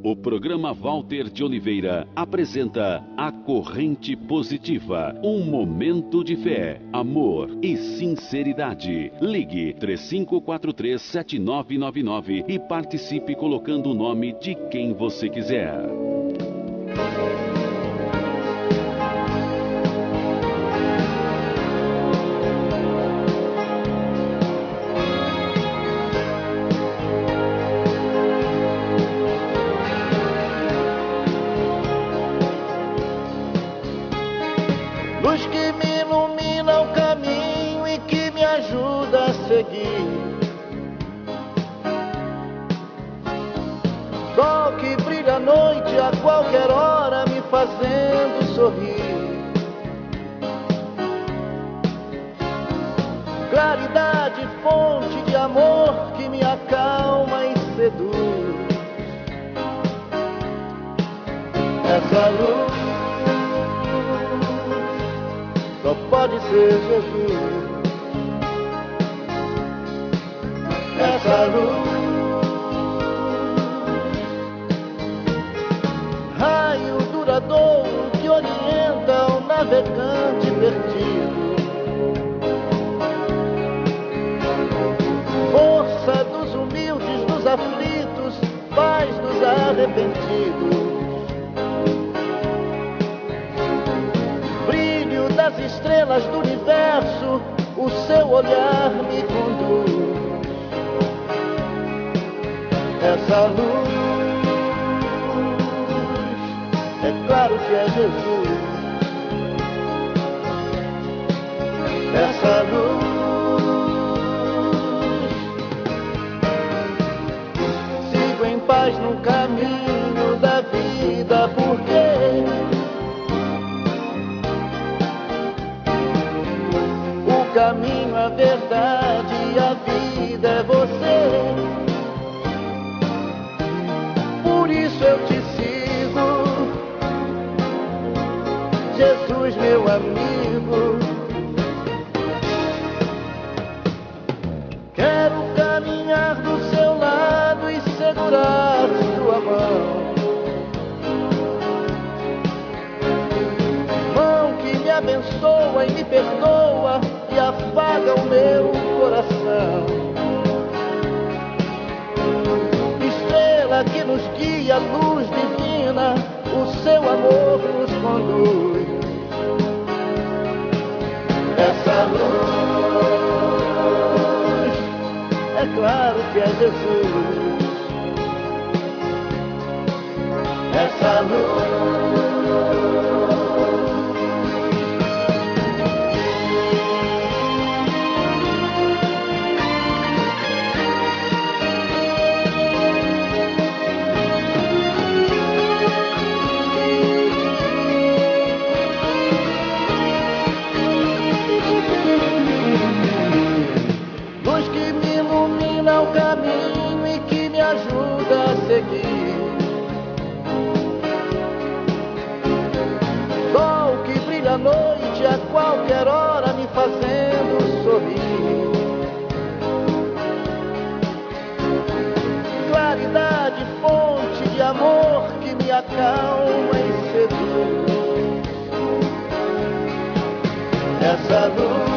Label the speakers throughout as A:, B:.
A: O programa Walter de Oliveira apresenta A Corrente Positiva, um momento de fé, amor e sinceridade. Ligue 3543-7999 e participe colocando o nome de quem você quiser.
B: Luz que me ilumina o caminho e que me ajuda a seguir. Sol que brilha à noite a qualquer hora me fazendo sorrir. Claridade, fonte de amor que me acalma e seduz. Essa luz só pode ser Jesus. Essa luz, raio duradouro que orienta o navegante perdido. Força dos humildes, dos aflitos, paz dos arrependidos. Das estrelas do universo, o seu olhar me conduz. Essa luz, é claro que é Jesus. Essa luz, sigo em paz no caminho da vida, porque o caminho, a verdade e a vida é você. Por isso eu te sigo, Jesus, meu amigo. Quero caminhar do seu lado e segurar sua mão. Mão que me abençoa e me perdoa e afaga o meu coração. Estrela que nos guia, luz divina, o seu amor nos conduz. Essa luz, é claro que é Jesus. Essa luz, o caminho e que me ajuda a seguir. Sol que brilha à noite a qualquer hora me fazendo sorrir. Claridade, fonte de amor que me acalma e seduz. Essa luz,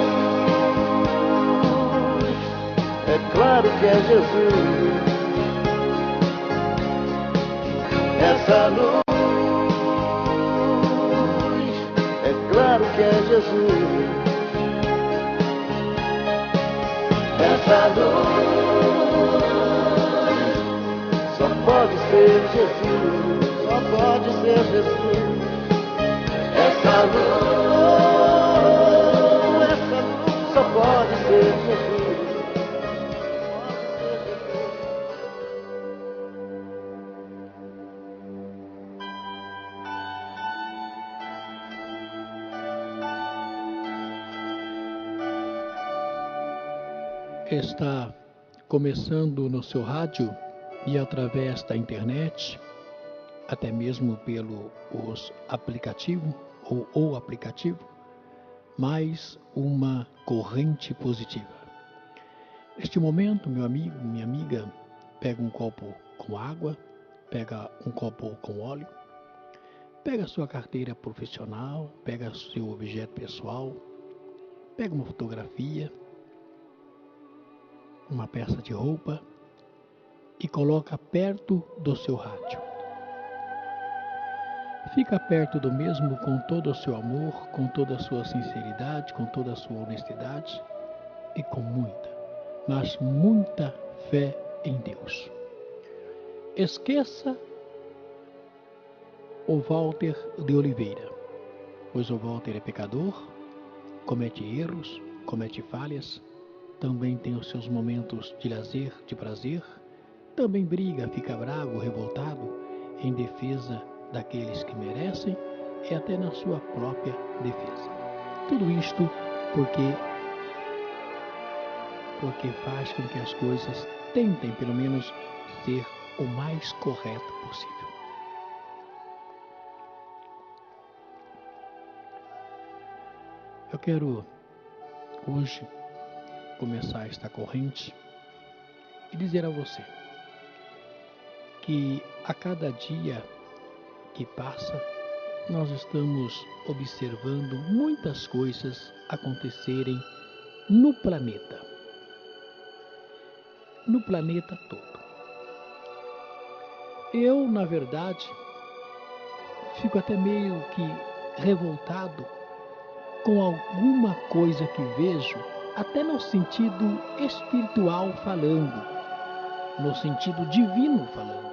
B: é claro que é Jesus. Essa luz, é claro que é Jesus. Essa luz, só pode ser Jesus. Só pode ser Jesus. Essa luz, só pode ser Jesus.
C: Está começando no seu rádio e através da internet, até mesmo pelo aplicativo ou o aplicativo, mais uma corrente positiva. Neste momento, meu amigo, minha amiga, pega um copo com água, pega um copo com óleo, pega a sua carteira profissional, pega seu objeto pessoal, pega uma fotografia, uma peça de roupa e coloca perto do seu rádio. Fica perto do mesmo com todo o seu amor, com toda a sua sinceridade, com toda a sua honestidade e com muita, mas muita fé em Deus. Esqueça o Walter de Oliveira, pois o Walter é pecador, comete erros, comete falhas, também tem os seus momentos de lazer, de prazer, também briga, fica bravo, revoltado, em defesa daqueles que merecem e até na sua própria defesa. Tudo isto porque faz com que as coisas tentem, pelo menos, ser o mais correto possível. Eu quero hoje começar esta corrente e dizer a você que a cada dia que passa, nós estamos observando muitas coisas acontecerem no planeta todo. Eu, na verdade, fico até meio que revoltado com alguma coisa que vejo, até no sentido espiritual falando, no sentido divino falando.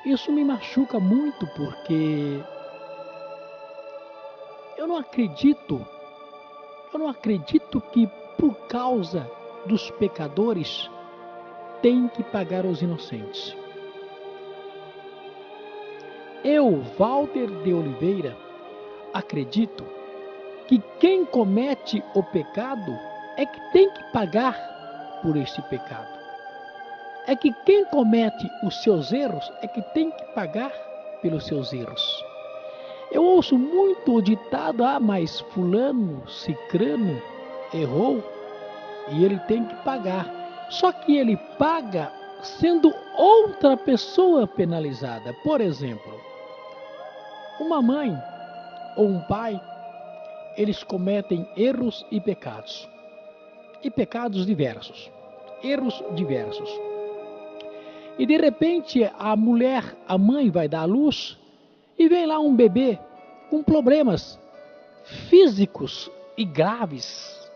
C: Isso me machuca muito porque eu não acredito que por causa dos pecadores tem que pagar os inocentes. Eu, Walter de Oliveira, acredito que quem comete o pecado é que tem que pagar por esse pecado. É que quem comete os seus erros é que tem que pagar pelos seus erros. Eu ouço muito o ditado, mas fulano, cicrano, errou e ele tem que pagar. Só que ele paga sendo outra pessoa penalizada. Por exemplo, uma mãe ou um pai, eles cometem erros e pecados. E pecados diversos. Erros diversos. E de repente a mulher, a mãe vai dar à luz e vem lá um bebê com problemas físicos e graves.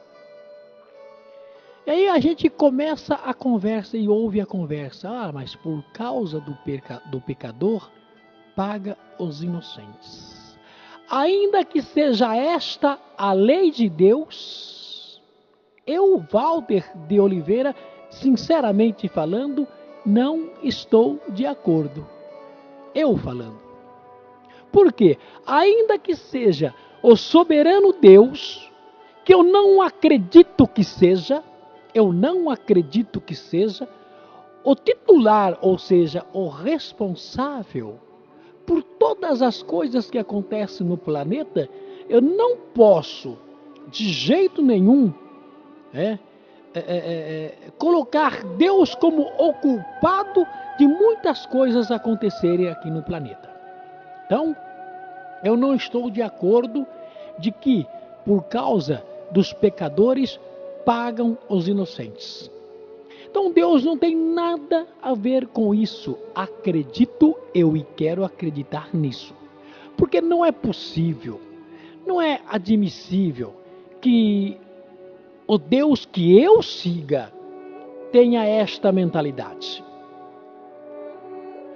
C: E aí a gente começa a conversa e ouve a conversa. Mas por causa do pecador, paga os inocentes. Ainda que seja esta a lei de Deus, eu, Walter de Oliveira, sinceramente falando, não estou de acordo. Eu falando. Por quê? Ainda que seja o soberano Deus, que eu não acredito que seja, o titular, ou seja, o responsável por todas as coisas que acontecem no planeta, eu não posso, de jeito nenhum, colocar Deus como o culpado de muitas coisas acontecerem aqui no planeta. Então, eu não estou de acordo de que, por causa dos pecadores, pagam os inocentes. Então, Deus não tem nada a ver com isso. Acredito eu e quero acreditar nisso. Porque não é possível, não é admissível que o Deus que eu siga tenha esta mentalidade.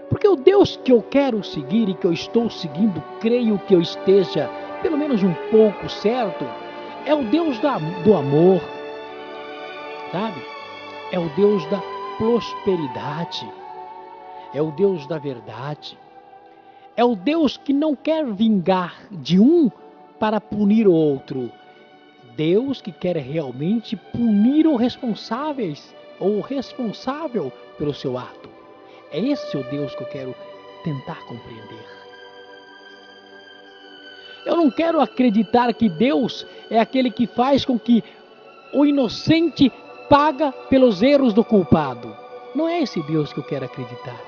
C: Porque o Deus que eu quero seguir e que eu estou seguindo, creio que eu esteja pelo menos um pouco certo, é o Deus do amor, sabe? É o Deus da prosperidade, é o Deus da verdade, é o Deus que não quer vingar de um para punir o outro. Deus que quer realmente punir os responsáveis ou o responsável pelo seu ato. É esse o Deus que eu quero tentar compreender. Eu não quero acreditar que Deus é aquele que faz com que o inocente paga pelos erros do culpado. Não é esse Deus que eu quero acreditar.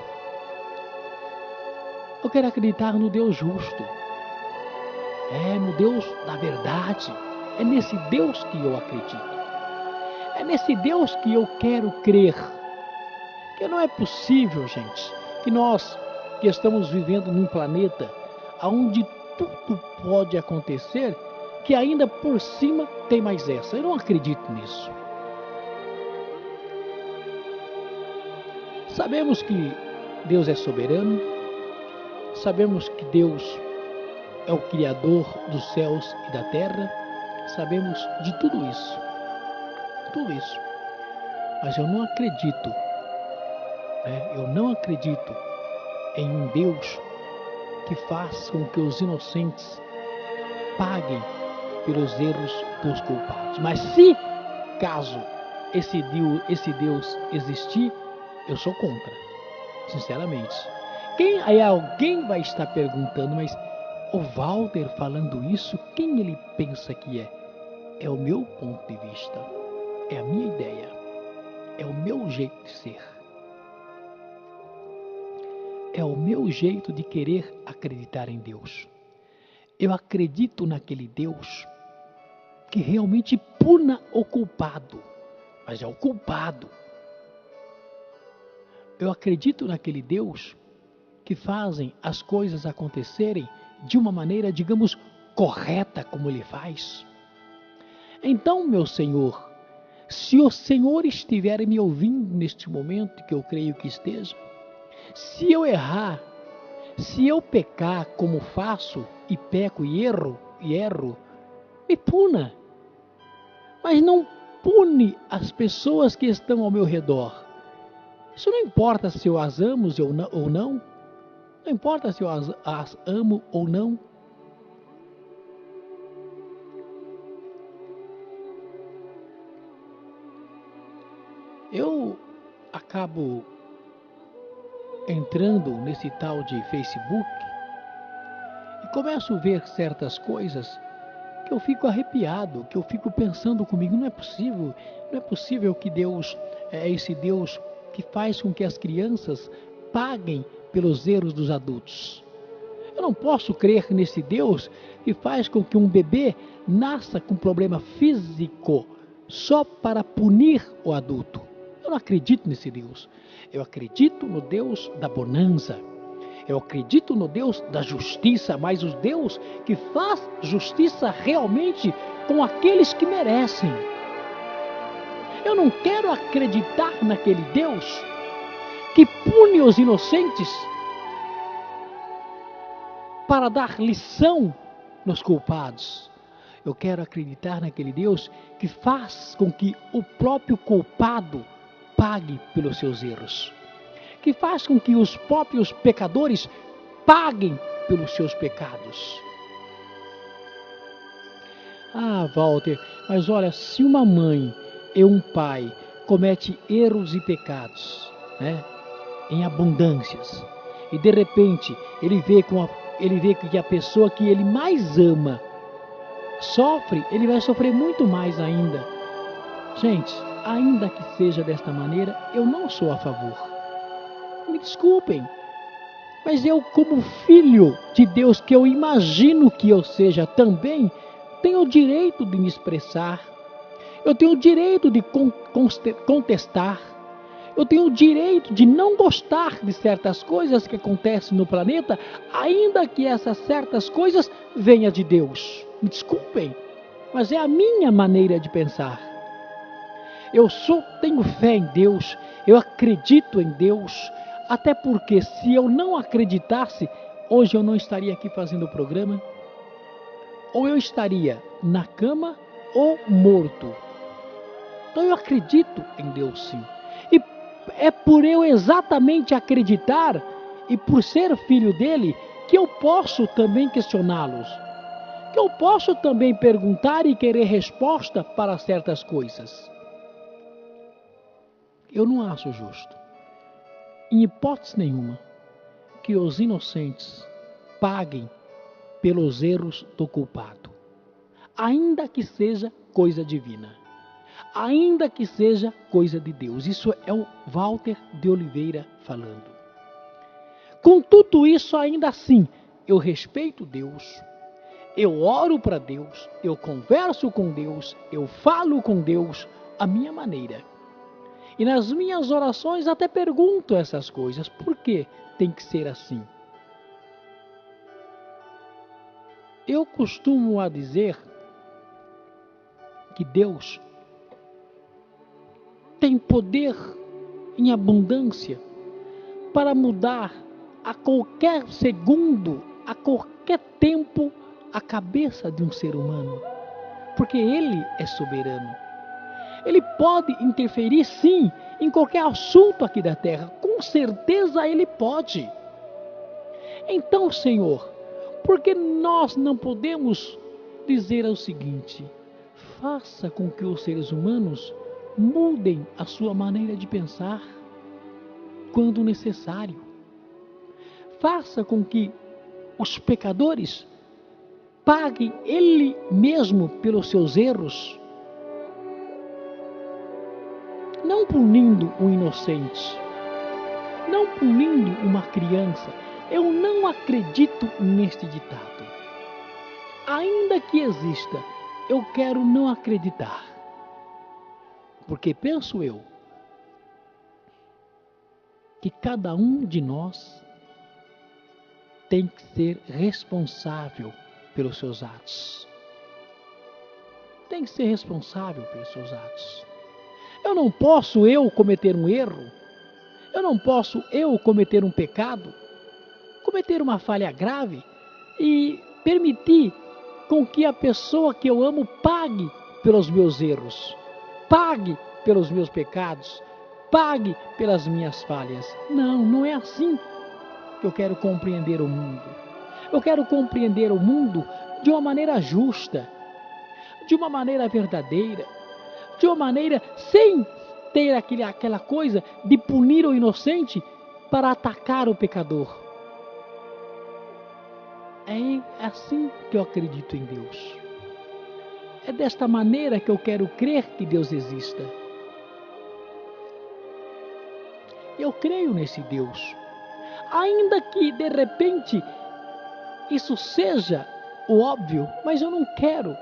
C: Eu quero acreditar no Deus justo. No Deus da verdade. É nesse Deus que eu acredito. É nesse Deus que eu quero crer. Porque não é possível, gente, que nós que estamos vivendo num planeta onde tudo pode acontecer, que ainda por cima tem mais essa. Eu não acredito nisso. Sabemos que Deus é soberano, sabemos que Deus é o Criador dos céus e da terra, sabemos de tudo isso, mas eu não acredito, eu não acredito em um Deus que faz com que os inocentes paguem pelos erros dos culpados. Mas se caso esse Deus existir, eu sou contra, sinceramente. Aí alguém vai estar perguntando, mas o Walter falando isso, quem ele pensa que é? É o meu ponto de vista, é a minha ideia, é o meu jeito de ser. É o meu jeito de querer acreditar em Deus. Eu acredito naquele Deus que realmente puna o culpado, mas é o culpado. Eu acredito naquele Deus que fazem as coisas acontecerem de uma maneira, digamos, correta como Ele faz. Então, meu Senhor, se o Senhor estiver me ouvindo neste momento, que eu creio que esteja, se eu errar, se eu pecar como faço e peco e erro, me puna. Mas não pune as pessoas que estão ao meu redor. Isso não importa se eu as amo ou não. Não importa se eu as amo ou não. Eu acabo entrando nesse tal de Facebook e começo a ver certas coisas que eu fico arrepiado, que eu fico pensando comigo, não é possível que Deus é esse Deus que faz com que as crianças paguem pelos erros dos adultos. Eu não posso crer nesse Deus que faz com que um bebê nasça com problema físico só para punir o adulto. Eu não acredito nesse Deus. Eu acredito no Deus da bonança. Eu acredito no Deus da justiça, mas o Deus que faz justiça realmente com aqueles que merecem. Eu não quero acreditar naquele Deus que pune os inocentes para dar lição nos culpados. Eu quero acreditar naquele Deus que faz com que o próprio culpado pague pelos seus erros, que faz com que os próprios pecadores paguem pelos seus pecados. Ah, Walter, mas olha, se uma mãe e um pai comete erros e pecados, em abundâncias, e de repente ele vê que a pessoa que ele mais ama sofre, ele vai sofrer muito mais ainda. Gente, ainda que seja desta maneira, eu não sou a favor. Me desculpem, mas eu, como filho de Deus, que eu imagino que eu seja também, tenho o direito de me expressar, eu tenho o direito de contestar, eu tenho o direito de não gostar de certas coisas que acontecem no planeta, ainda que essas certas coisas venham de Deus. Me desculpem, mas é a minha maneira de pensar. Eu tenho fé em Deus, eu acredito em Deus, até porque se eu não acreditasse, hoje eu não estaria aqui fazendo o programa, ou eu estaria na cama ou morto. Então eu acredito em Deus sim. E é por eu exatamente acreditar e por ser filho dele que eu posso também questioná-los, que eu posso também perguntar e querer resposta para certas coisas. Eu não acho justo, em hipótese nenhuma, que os inocentes paguem pelos erros do culpado, ainda que seja coisa divina, ainda que seja coisa de Deus. Isso é o Walter de Oliveira falando. Com tudo isso, ainda assim, eu respeito Deus, eu oro para Deus, eu converso com Deus, eu falo com Deus à minha maneira. E nas minhas orações até pergunto essas coisas. Por que tem que ser assim? Eu costumo a dizer que Deus tem poder em abundância para mudar a qualquer segundo, a qualquer tempo, a cabeça de um ser humano, porque Ele é soberano. Ele pode interferir, sim, em qualquer assunto aqui da terra, com certeza Ele pode. Então, Senhor, por que nós não podemos dizer o seguinte: faça com que os seres humanos mudem a sua maneira de pensar quando necessário. Faça com que os pecadores paguem ele mesmo pelos seus erros, não punindo o inocente, não punindo uma criança. Eu não acredito neste ditado. Ainda que exista, eu quero não acreditar. Porque penso eu que cada um de nós tem que ser responsável pelos seus atos. Tem que ser responsável pelos seus atos. Eu não posso cometer um erro. Eu não posso cometer um pecado, cometer uma falha grave e permitir com que a pessoa que eu amo pague pelos meus erros, pague pelos meus pecados, pague pelas minhas falhas. Não, não é assim que eu quero compreender o mundo. Eu quero compreender o mundo de uma maneira justa, de uma maneira verdadeira, de uma maneira sem ter aquela coisa de punir o inocente para atacar o pecador. É assim que eu acredito em Deus. É desta maneira que eu quero crer que Deus exista. Eu creio nesse Deus. Ainda que de repente isso seja o óbvio, mas eu não quero.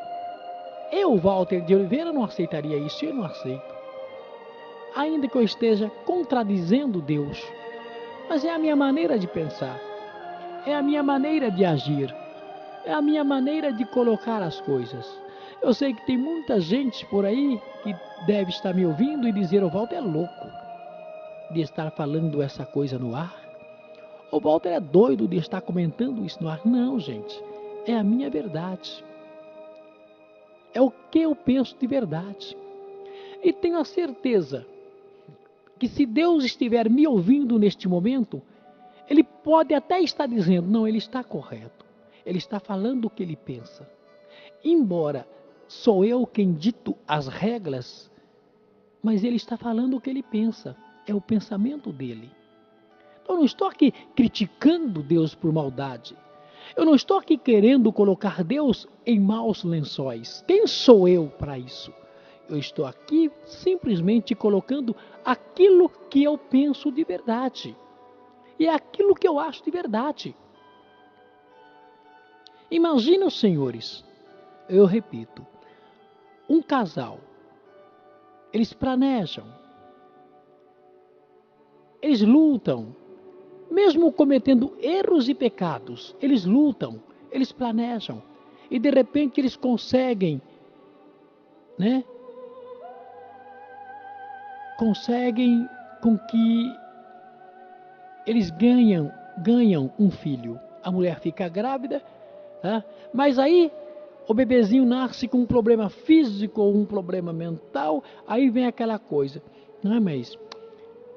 C: Eu, Walter de Oliveira, não aceitaria isso, eu não aceito. Ainda que eu esteja contradizendo Deus, mas é a minha maneira de pensar, é a minha maneira de agir, é a minha maneira de colocar as coisas. Eu sei que tem muita gente por aí que deve estar me ouvindo e dizer: o Walter é louco de estar falando essa coisa no ar. O Walter é doido de estar comentando isso no ar. Não, gente, é a minha verdade. É o que eu penso de verdade. E tenho a certeza que se Deus estiver me ouvindo neste momento, Ele pode até estar dizendo: não, Ele está correto. Ele está falando o que Ele pensa. Embora sou eu quem dito as regras, mas Ele está falando o que Ele pensa. É o pensamento dEle. Eu não estou aqui criticando Deus por maldade. Eu não estou aqui querendo colocar Deus em maus lençóis. Quem sou eu para isso? Eu estou aqui simplesmente colocando aquilo que eu penso de verdade. E é aquilo que eu acho de verdade. Imagina os senhores, eu repito, um casal. Eles planejam. Eles lutam. Mesmo cometendo erros e pecados, eles lutam, eles planejam. E de repente eles conseguem, conseguem com que eles ganham um filho. A mulher fica grávida, tá? Mas aí o bebezinho nasce com um problema físico ou um problema mental, aí vem aquela coisa, mas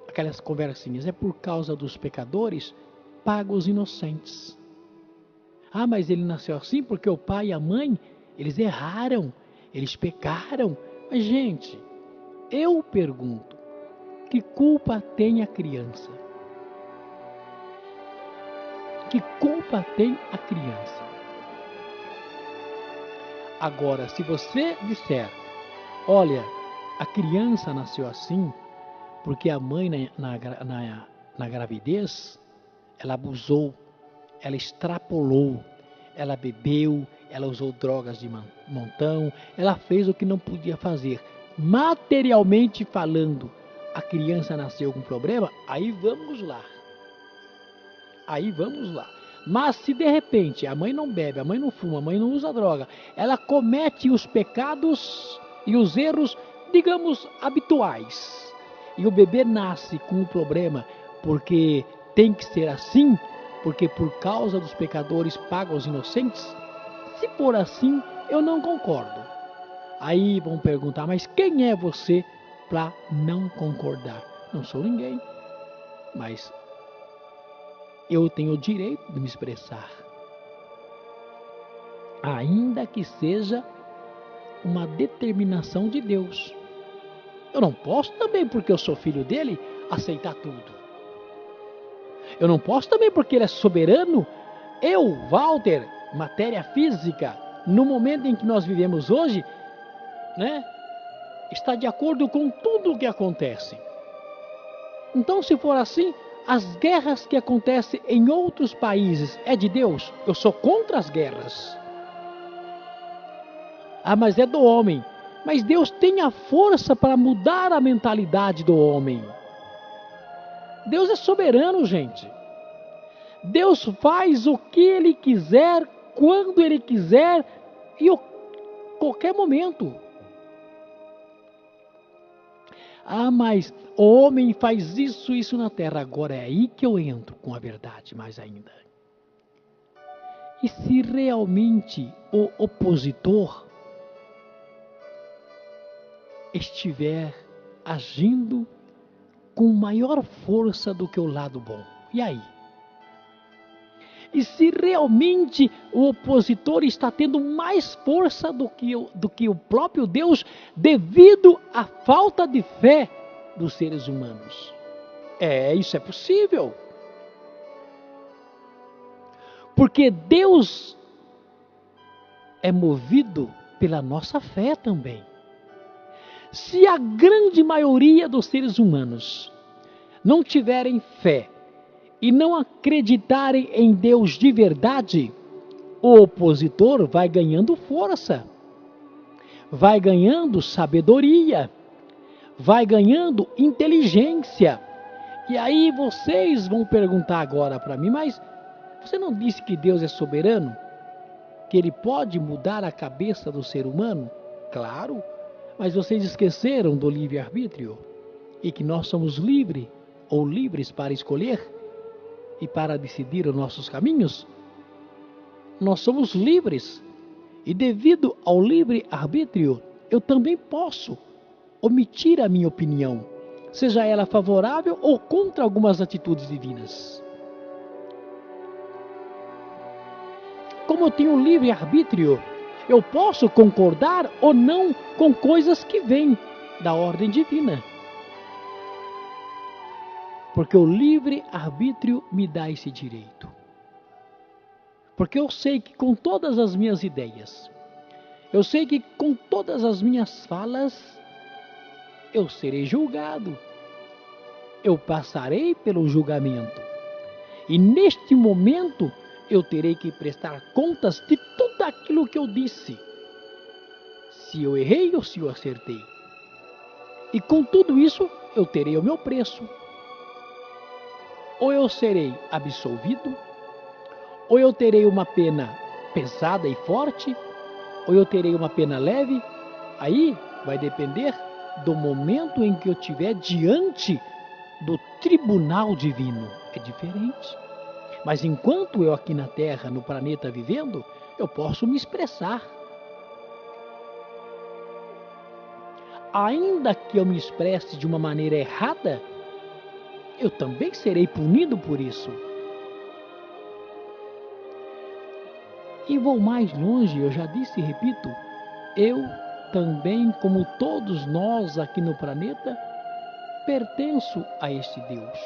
C: aquelas conversinhas, é por causa dos pecadores, paga os inocentes. Mas ele nasceu assim porque o pai e a mãe, eles erraram, eles pecaram. Mas, gente, eu pergunto, que culpa tem a criança? Que culpa tem a criança? Agora, se você disser, olha, a criança nasceu assim porque a mãe na gravidez, ela abusou, ela extrapolou, ela bebeu, ela usou drogas de montão, ela fez o que não podia fazer. Materialmente falando, a criança nasceu com problema, aí vamos lá. Mas se de repente a mãe não bebe, a mãe não fuma, a mãe não usa droga, ela comete os pecados e os erros, digamos, habituais, e o bebê nasce com um problema porque tem que ser assim, porque por causa dos pecadores paga os inocentes, se for assim, eu não concordo. Aí vão perguntar, mas quem é você para não concordar? Não sou ninguém, mas eu tenho o direito de me expressar, ainda que seja uma determinação de Deus. Eu não posso também, porque eu sou filho dele, aceitar tudo. Eu não posso também, porque ele é soberano. Eu, Walter, matéria física, no momento em que nós vivemos hoje, né, está de acordo com tudo o que acontece. Então, se for assim, as guerras que acontecem em outros países é de Deus? Eu sou contra as guerras. Ah, mas é do homem. Mas Deus tem a força para mudar a mentalidade do homem. Deus é soberano, gente. Deus faz o que Ele quiser, quando Ele quiser e a qualquer momento. Ah, mas o homem faz isso na terra. Agora é aí que eu entro com a verdade mais ainda. E se realmente o opositor estiver agindo com maior força do que o lado bom? E aí? E se realmente o opositor está tendo mais força do que o próprio Deus, devido à falta de fé dos seres humanos? Isso é possível. Porque Deus é movido pela nossa fé também. Se a grande maioria dos seres humanos não tiverem fé e não acreditarem em Deus de verdade, o opositor vai ganhando força, vai ganhando sabedoria, vai ganhando inteligência. E aí vocês vão perguntar agora para mim, mas você não disse que Deus é soberano? Que Ele pode mudar a cabeça do ser humano? Claro, mas vocês esqueceram do livre-arbítrio e que nós somos livres ou livres para escolher e para decidir os nossos caminhos? Nós somos livres e devido ao livre-arbítrio eu também posso omitir a minha opinião, seja ela favorável ou contra algumas atitudes divinas. Como eu tenho livre-arbítrio, eu posso concordar ou não com coisas que vêm da ordem divina. Porque o livre-arbítrio me dá esse direito. Porque eu sei que com todas as minhas ideias, eu sei que com todas as minhas falas, eu serei julgado. Eu passarei pelo julgamento. E neste momento, eu terei que prestar contas de tudo aquilo que eu disse. Se eu errei ou se eu acertei. E com tudo isso, eu terei o meu preço. Ou eu serei absolvido, ou eu terei uma pena pesada e forte, ou eu terei uma pena leve. Aí vai depender do momento em que eu estiver diante do tribunal divino. É diferente. Mas enquanto eu aqui na Terra, no planeta vivendo, eu posso me expressar. Ainda que eu me expresse de uma maneira errada, eu também serei punido por isso. E vou mais longe, eu já disse e repito, eu também, como todos nós aqui no planeta, pertenço a este Deus.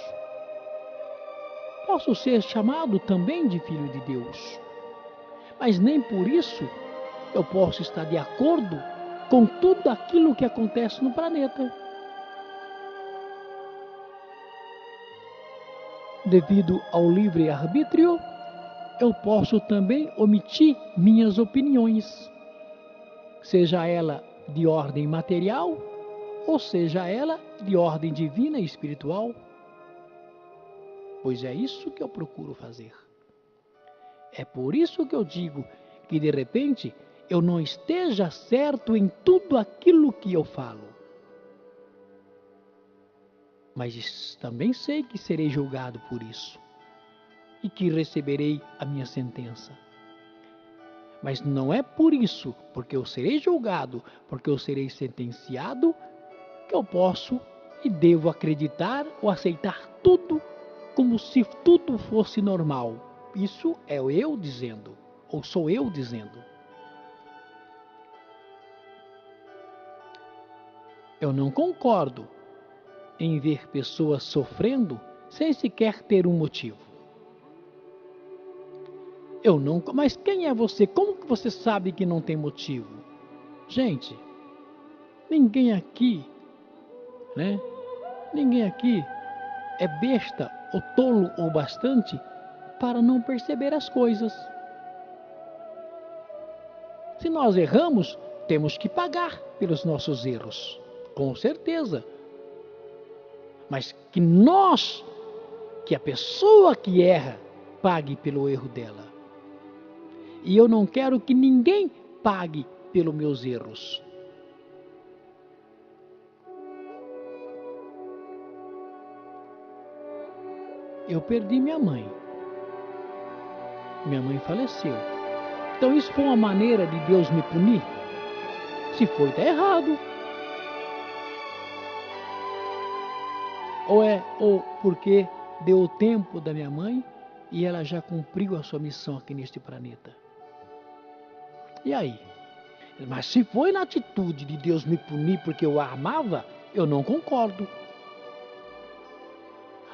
C: Posso ser chamado também de filho de Deus, mas nem por isso eu posso estar de acordo com tudo aquilo que acontece no planeta. Devido ao livre-arbítrio, eu posso também omitir minhas opiniões, seja ela de ordem material ou seja ela de ordem divina e espiritual. Pois é isso que eu procuro fazer. É por isso que eu digo que de repente eu não esteja certo em tudo aquilo que eu falo. Mas também sei que serei julgado por isso e que receberei a minha sentença. Mas não é por isso, porque eu serei julgado, porque eu serei sentenciado, que eu posso e devo acreditar ou aceitar tudo como se tudo fosse normal. Isso é eu dizendo, ou sou eu dizendo. Eu não concordo em ver pessoas sofrendo sem sequer ter um motivo. Mas quem é você? Como que você sabe que não tem motivo? Gente, ninguém aqui, né? Ninguém aqui é besta ou tolo o bastante para não perceber as coisas. Se nós erramos, temos que pagar pelos nossos erros, com certeza. Mas que a pessoa que erra, pague pelo erro dela. E eu não quero que ninguém pague pelos meus erros. Eu perdi minha mãe. Minha mãe faleceu. Então isso foi uma maneira de Deus me punir? Se foi, está errado. Ou porque deu o tempo da minha mãe e ela já cumpriu a sua missão aqui neste planeta. E aí? Mas se foi na atitude de Deus me punir porque eu a amava, eu não concordo.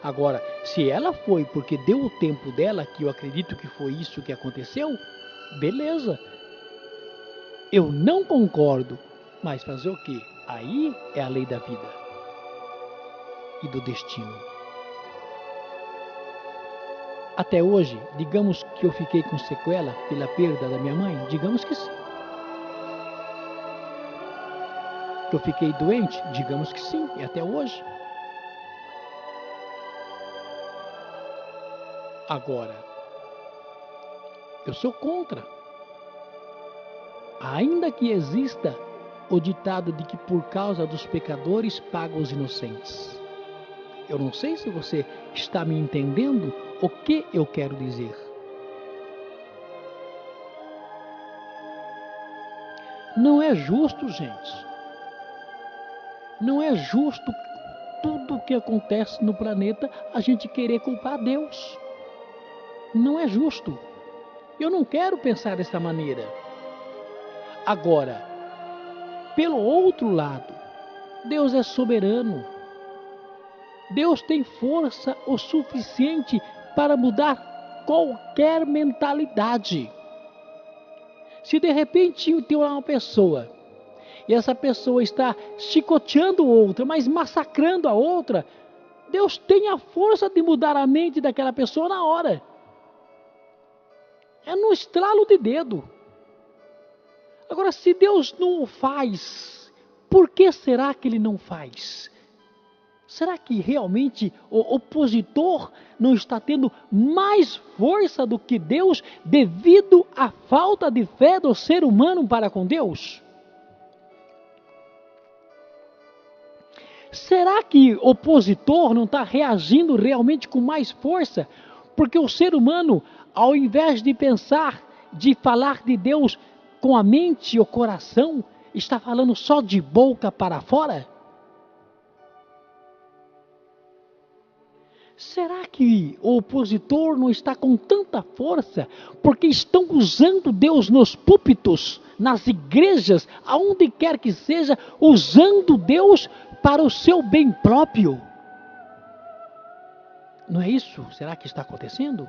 C: Agora, se ela foi porque deu o tempo dela, que eu acredito que foi isso que aconteceu, beleza. Eu não concordo, mas fazer o quê? Aí é a lei da vida e do destino. Até hoje, digamos que eu fiquei com sequela pela perda da minha mãe, digamos que sim. Que eu fiquei doente, digamos que sim, e até hoje. Agora, eu sou contra. Ainda que exista o ditado de que por causa dos pecadores pagam os inocentes. Eu não sei se você está me entendendo o que eu quero dizer. Não é justo, gente. Não é justo tudo o que acontece no planeta a gente querer culpar Deus. Não é justo. Eu não quero pensar dessa maneira. Agora, pelo outro lado, Deus é soberano. Deus tem força o suficiente para mudar qualquer mentalidade. Se de repente tem uma pessoa e essa pessoa está chicoteando outra, mas massacrando a outra, Deus tem a força de mudar a mente daquela pessoa na hora. É no estralo de dedo. Agora, se Deus não o faz, por que será que Ele não faz? Será que realmente o opositor não está tendo mais força do que Deus devido à falta de fé do ser humano para com Deus? Será que o opositor não está reagindo realmente com mais força? Porque o ser humano, ao invés de pensar, de falar de Deus com a mente e o coração, está falando só de boca para fora? Será que o opositor não está com tanta força porque estão usando Deus nos púlpitos, nas igrejas, aonde quer que seja, usando Deus para o seu bem próprio? Não é isso? Será que está acontecendo?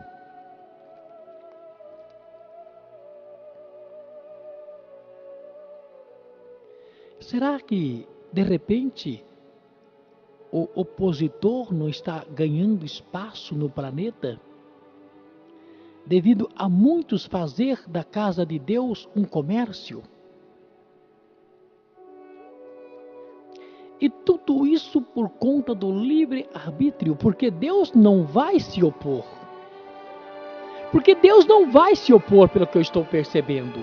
C: Será que, de repente, o opositor não está ganhando espaço no planeta? Devido a muitos fazer da casa de Deus um comércio? E tudo isso por conta do livre-arbítrio, porque Deus não vai se opor. Porque Deus não vai se opor, pelo que eu estou percebendo.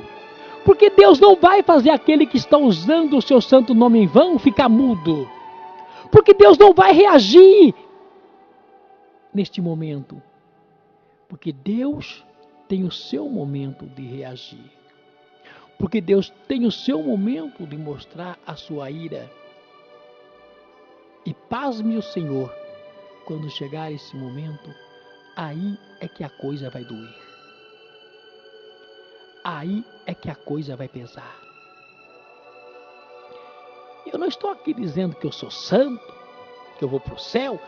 C: Porque Deus não vai fazer aquele que está usando o seu santo nome em vão ficar mudo. Porque Deus não vai reagir neste momento. Porque Deus tem o seu momento de reagir. Porque Deus tem o seu momento de mostrar a sua ira. E pasme o Senhor, quando chegar esse momento, aí é que a coisa vai doer. Aí é que a coisa vai pesar. Eu não estou aqui dizendo que eu sou santo, que eu vou para o céu.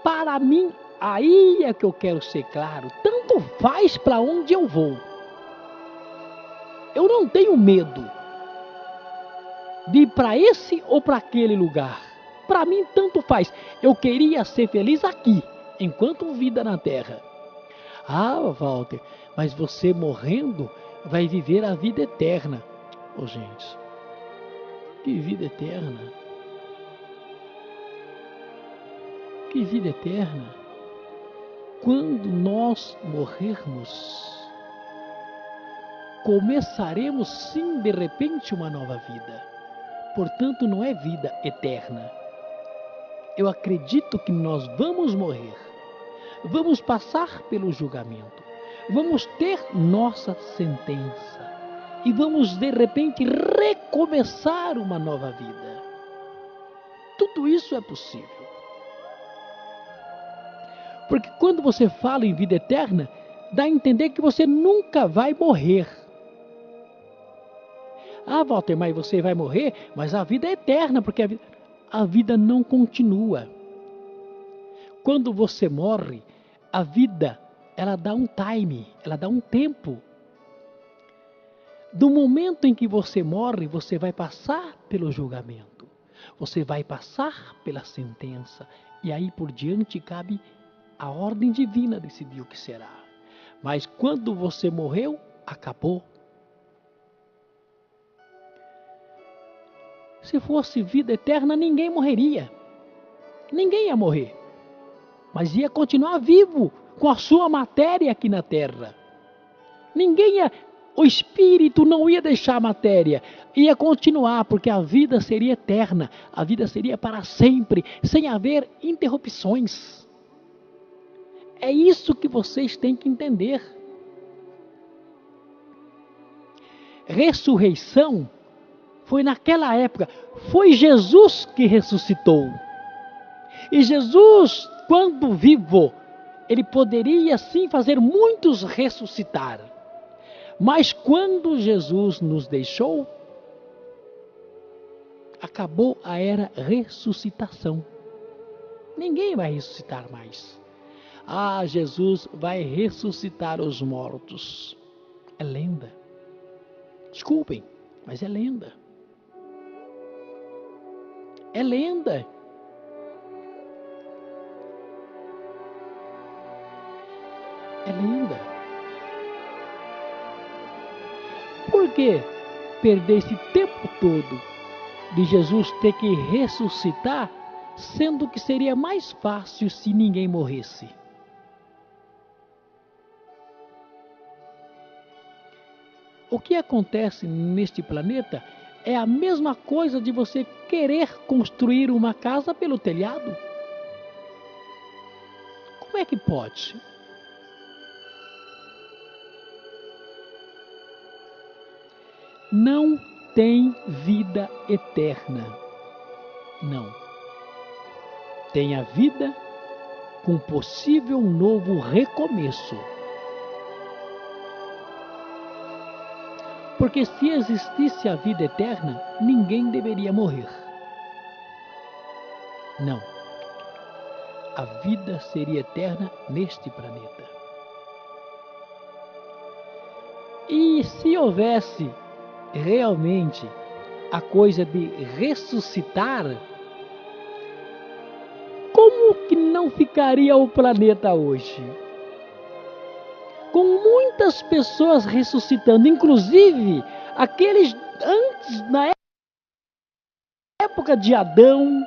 C: Para mim, aí é que eu quero ser claro. Tanto faz para onde eu vou. Eu não tenho medo de ir para esse ou para aquele lugar. Para mim, tanto faz. Eu queria ser feliz aqui, enquanto vida na terra. Ah, Walter, mas você morrendo vai viver a vida eterna. Ô, gente, que vida eterna? Que vida eterna? Quando nós morrermos, começaremos sim, de repente, uma nova vida. Portanto, não é vida eterna. Eu acredito que nós vamos morrer, vamos passar pelo julgamento, vamos ter nossa sentença e vamos de repente recomeçar uma nova vida. Tudo isso é possível. Porque quando você fala em vida eterna, dá a entender que você nunca vai morrer. Ah, Walter, mas você vai morrer, mas a vida é eterna, porque a vida não continua. Quando você morre, a vida, ela dá um time, ela dá um tempo. Do momento em que você morre, você vai passar pelo julgamento. Você vai passar pela sentença. E aí por diante cabe a ordem divina decidir o que será. Mas quando você morreu, acabou. Se fosse vida eterna, ninguém morreria. Ninguém ia morrer. Mas ia continuar vivo com a sua matéria aqui na terra. O espírito não ia deixar a matéria. Ia continuar, porque a vida seria eterna. A vida seria para sempre, sem haver interrupções. É isso que vocês têm que entender. Ressurreição foi naquela época, foi Jesus que ressuscitou. E Jesus, quando vivo, ele poderia sim fazer muitos ressuscitar. Mas quando Jesus nos deixou, acabou a era ressuscitação. Ninguém vai ressuscitar mais. Ah, Jesus vai ressuscitar os mortos. É lenda. Desculpem, mas é lenda. É lenda. É lenda. Por que perder esse tempo todo de Jesus ter que ressuscitar, sendo que seria mais fácil se ninguém morresse? O que acontece neste planeta é a mesma coisa de você querer construir uma casa pelo telhado. Como é que pode? Não tem vida eterna. Não. Tem a vida com possível novo recomeço. Porque se existisse a vida eterna, ninguém deveria morrer. Não. A vida seria eterna neste planeta. E se houvesse realmente a coisa de ressuscitar, como que não ficaria o planeta hoje? Com muitas pessoas ressuscitando, inclusive aqueles antes, na época de Adão,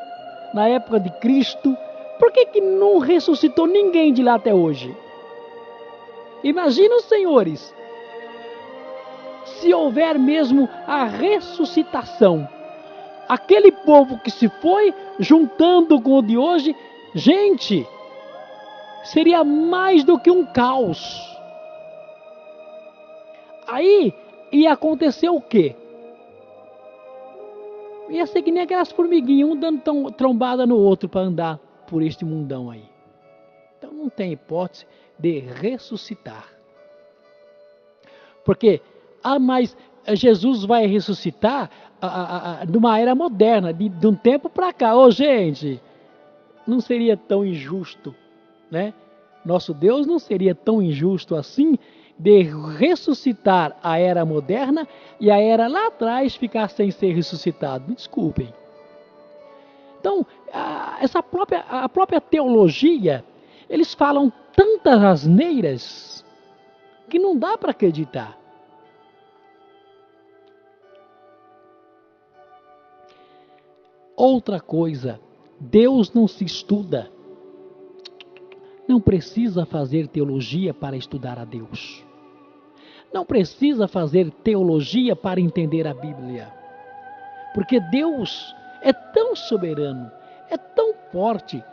C: na época de Cristo. Por que não ressuscitou ninguém de lá até hoje? Imagina os senhores, se houver mesmo a ressuscitação, aquele povo que se foi juntando com o de hoje, gente, seria mais do que um caos. Aí ia acontecer o quê? Ia ser que nem aquelas formiguinhas, um dando trombada no outro para andar por este mundão aí. Então não tem hipótese de ressuscitar. Porque, mas Jesus vai ressuscitar numa era moderna, de um tempo para cá. Ô gente, não seria tão injusto, né? Nosso Deus não seria tão injusto assim de ressuscitar a era moderna e a era lá atrás ficar sem ser ressuscitado. Me desculpem. Então, a própria teologia, eles falam tantas asneiras que não dá para acreditar. Outra coisa, Deus não se estuda. Não precisa fazer teologia para estudar a Deus. Não precisa fazer teologia para entender a Bíblia. Porque Deus é tão soberano, é tão forte,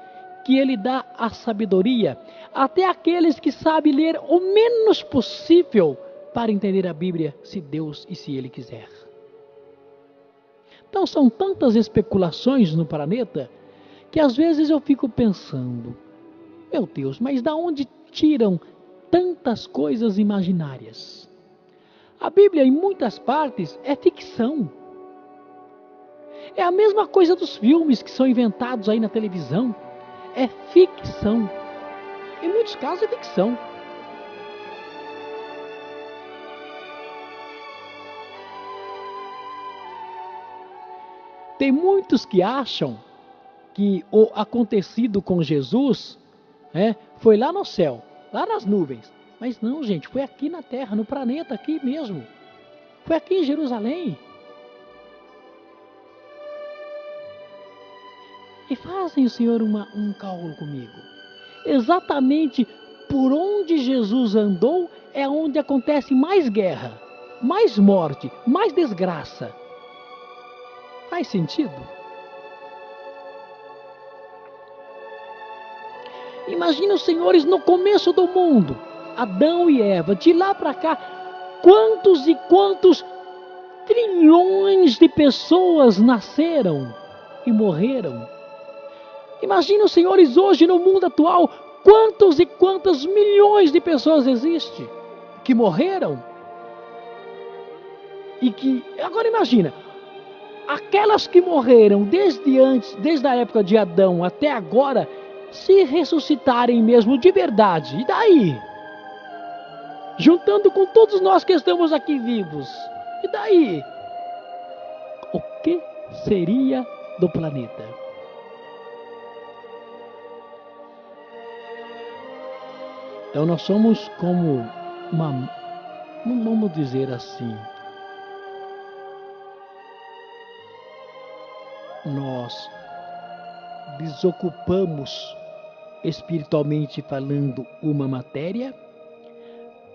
C: que Ele dá a sabedoria até àqueles que sabem ler o menos possível para entender a Bíblia, se Deus e se Ele quiser. Então são tantas especulações no planeta, que às vezes eu fico pensando, meu Deus, mas da onde tiram tantas coisas imaginárias? A Bíblia, em muitas partes, é ficção. É a mesma coisa dos filmes que são inventados aí na televisão. É ficção. Em muitos casos é ficção. Tem muitos que acham que o acontecido com Jesus foi lá no céu, lá nas nuvens. Mas não, gente, foi aqui na Terra, no planeta, aqui mesmo. Foi aqui em Jerusalém. E fazem, Senhor, um cálculo comigo. Exatamente por onde Jesus andou é onde acontece mais guerra, mais morte, mais desgraça. Faz sentido? Imagina os senhores no começo do mundo, Adão e Eva, de lá para cá, quantos e quantos trilhões de pessoas nasceram e morreram. Imagina os senhores hoje no mundo atual, quantos e quantas milhões de pessoas existem que morreram. E que, agora imagina, aquelas que morreram desde a época de Adão até agora, se ressuscitarem mesmo de verdade, e daí? Juntando com todos nós que estamos aqui vivos, e daí? O que seria do planeta? Então nós somos como vamos dizer assim, nós desocupamos, espiritualmente falando, uma matéria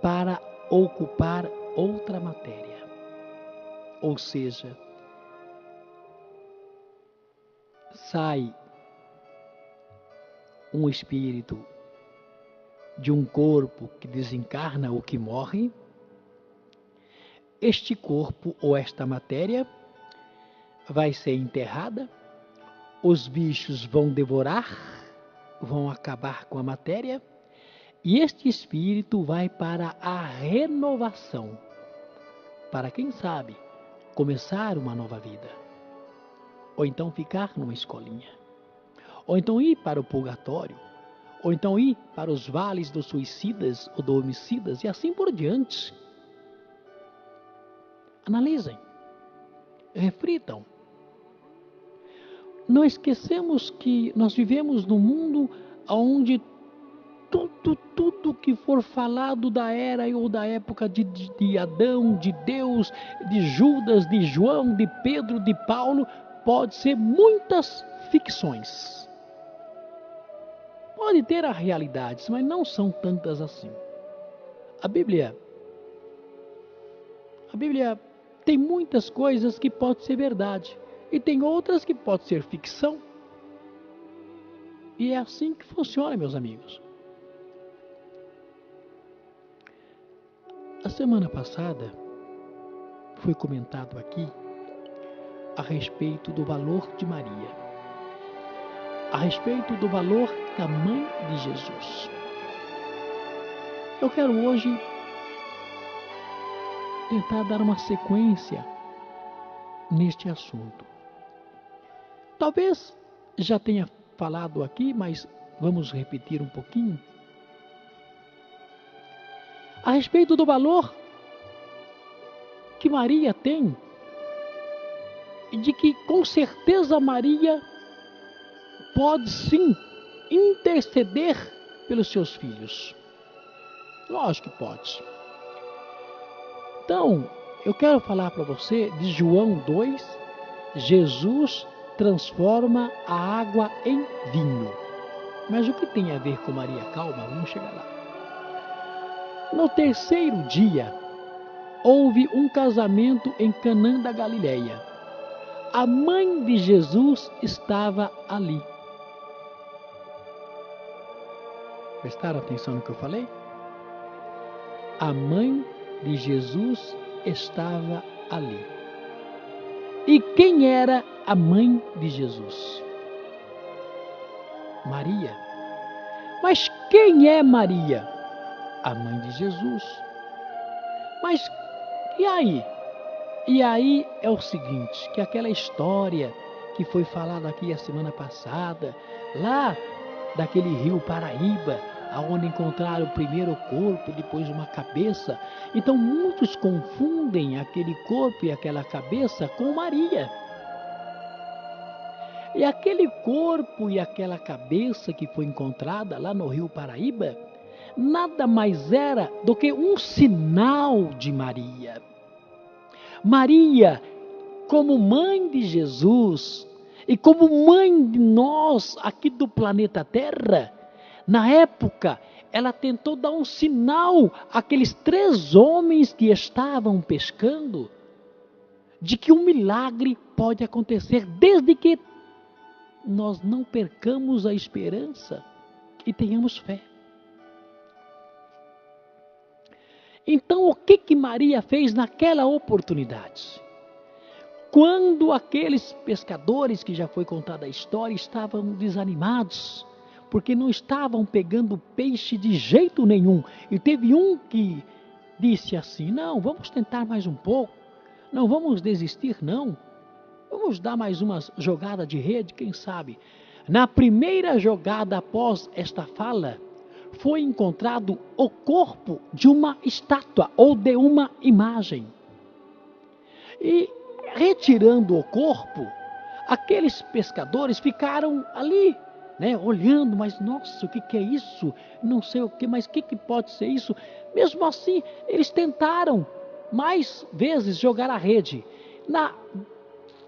C: para ocupar outra matéria. Ou seja, sai um espírito de um corpo que desencarna ou que morre. Este corpo ou esta matéria vai ser enterrada, os bichos vão devorar, vão acabar com a matéria, e este espírito vai para a renovação, para quem sabe começar uma nova vida, ou então ficar numa escolinha, ou então ir para o purgatório, ou então ir para os vales dos suicidas ou dos homicidas, e assim por diante. Analisem. Reflitam. Não esquecemos que nós vivemos num mundo onde tudo que for falado da era ou da época de Adão, de Deus, de Judas, de João, de Pedro, de Paulo, pode ser muitas ficções. Pode ter as realidades, mas não são tantas assim. A Bíblia tem muitas coisas que podem ser verdade e tem outras que podem ser ficção. E é assim que funciona, meus amigos. A semana passada foi comentado aqui a respeito do valor de Maria, a respeito do valor da mãe de Jesus. Eu quero hoje tentar dar uma sequência neste assunto. Talvez já tenha falado aqui, mas vamos repetir um pouquinho. A respeito do valor que Maria tem e de que com certeza Maria pode sim interceder pelos seus filhos. Lógico que pode. Então, eu quero falar para você de João 2, Jesus transforma a água em vinho. Mas o que tem a ver com Maria? Calma, vamos chegar lá. No terceiro dia, houve um casamento em Canaã da Galileia. A mãe de Jesus estava ali. Prestaram atenção no que eu falei? A mãe de Jesus estava ali. E quem era a mãe de Jesus? Maria. Mas quem é Maria? A mãe de Jesus. Mas e aí? E aí é o seguinte, que aquela história que foi falada aqui a semana passada, lá daquele rio Paraíba, aonde encontraram primeiro o corpo e depois uma cabeça. Então muitos confundem aquele corpo e aquela cabeça com Maria. E aquele corpo e aquela cabeça que foi encontrada lá no rio Paraíba, nada mais era do que um sinal de Maria. Maria, como mãe de Jesus e como mãe de nós aqui do planeta Terra, na época, ela tentou dar um sinal àqueles 3 homens que estavam pescando, de que um milagre pode acontecer, desde que nós não percamos a esperança e tenhamos fé. Então, o que Maria fez naquela oportunidade? Quando aqueles pescadores, que já foi contada a história, estavam desanimados, porque não estavam pegando peixe de jeito nenhum. E teve um que disse assim: não, vamos tentar mais um pouco, não vamos desistir não, vamos dar mais uma jogada de rede, quem sabe. Na primeira jogada após esta fala, foi encontrado o corpo de uma estátua ou de uma imagem. E retirando o corpo, aqueles pescadores ficaram ali, olhando, mas nossa, o que é isso? Não sei o que, mas o que pode ser isso? Mesmo assim, eles tentaram mais vezes jogar a rede. Na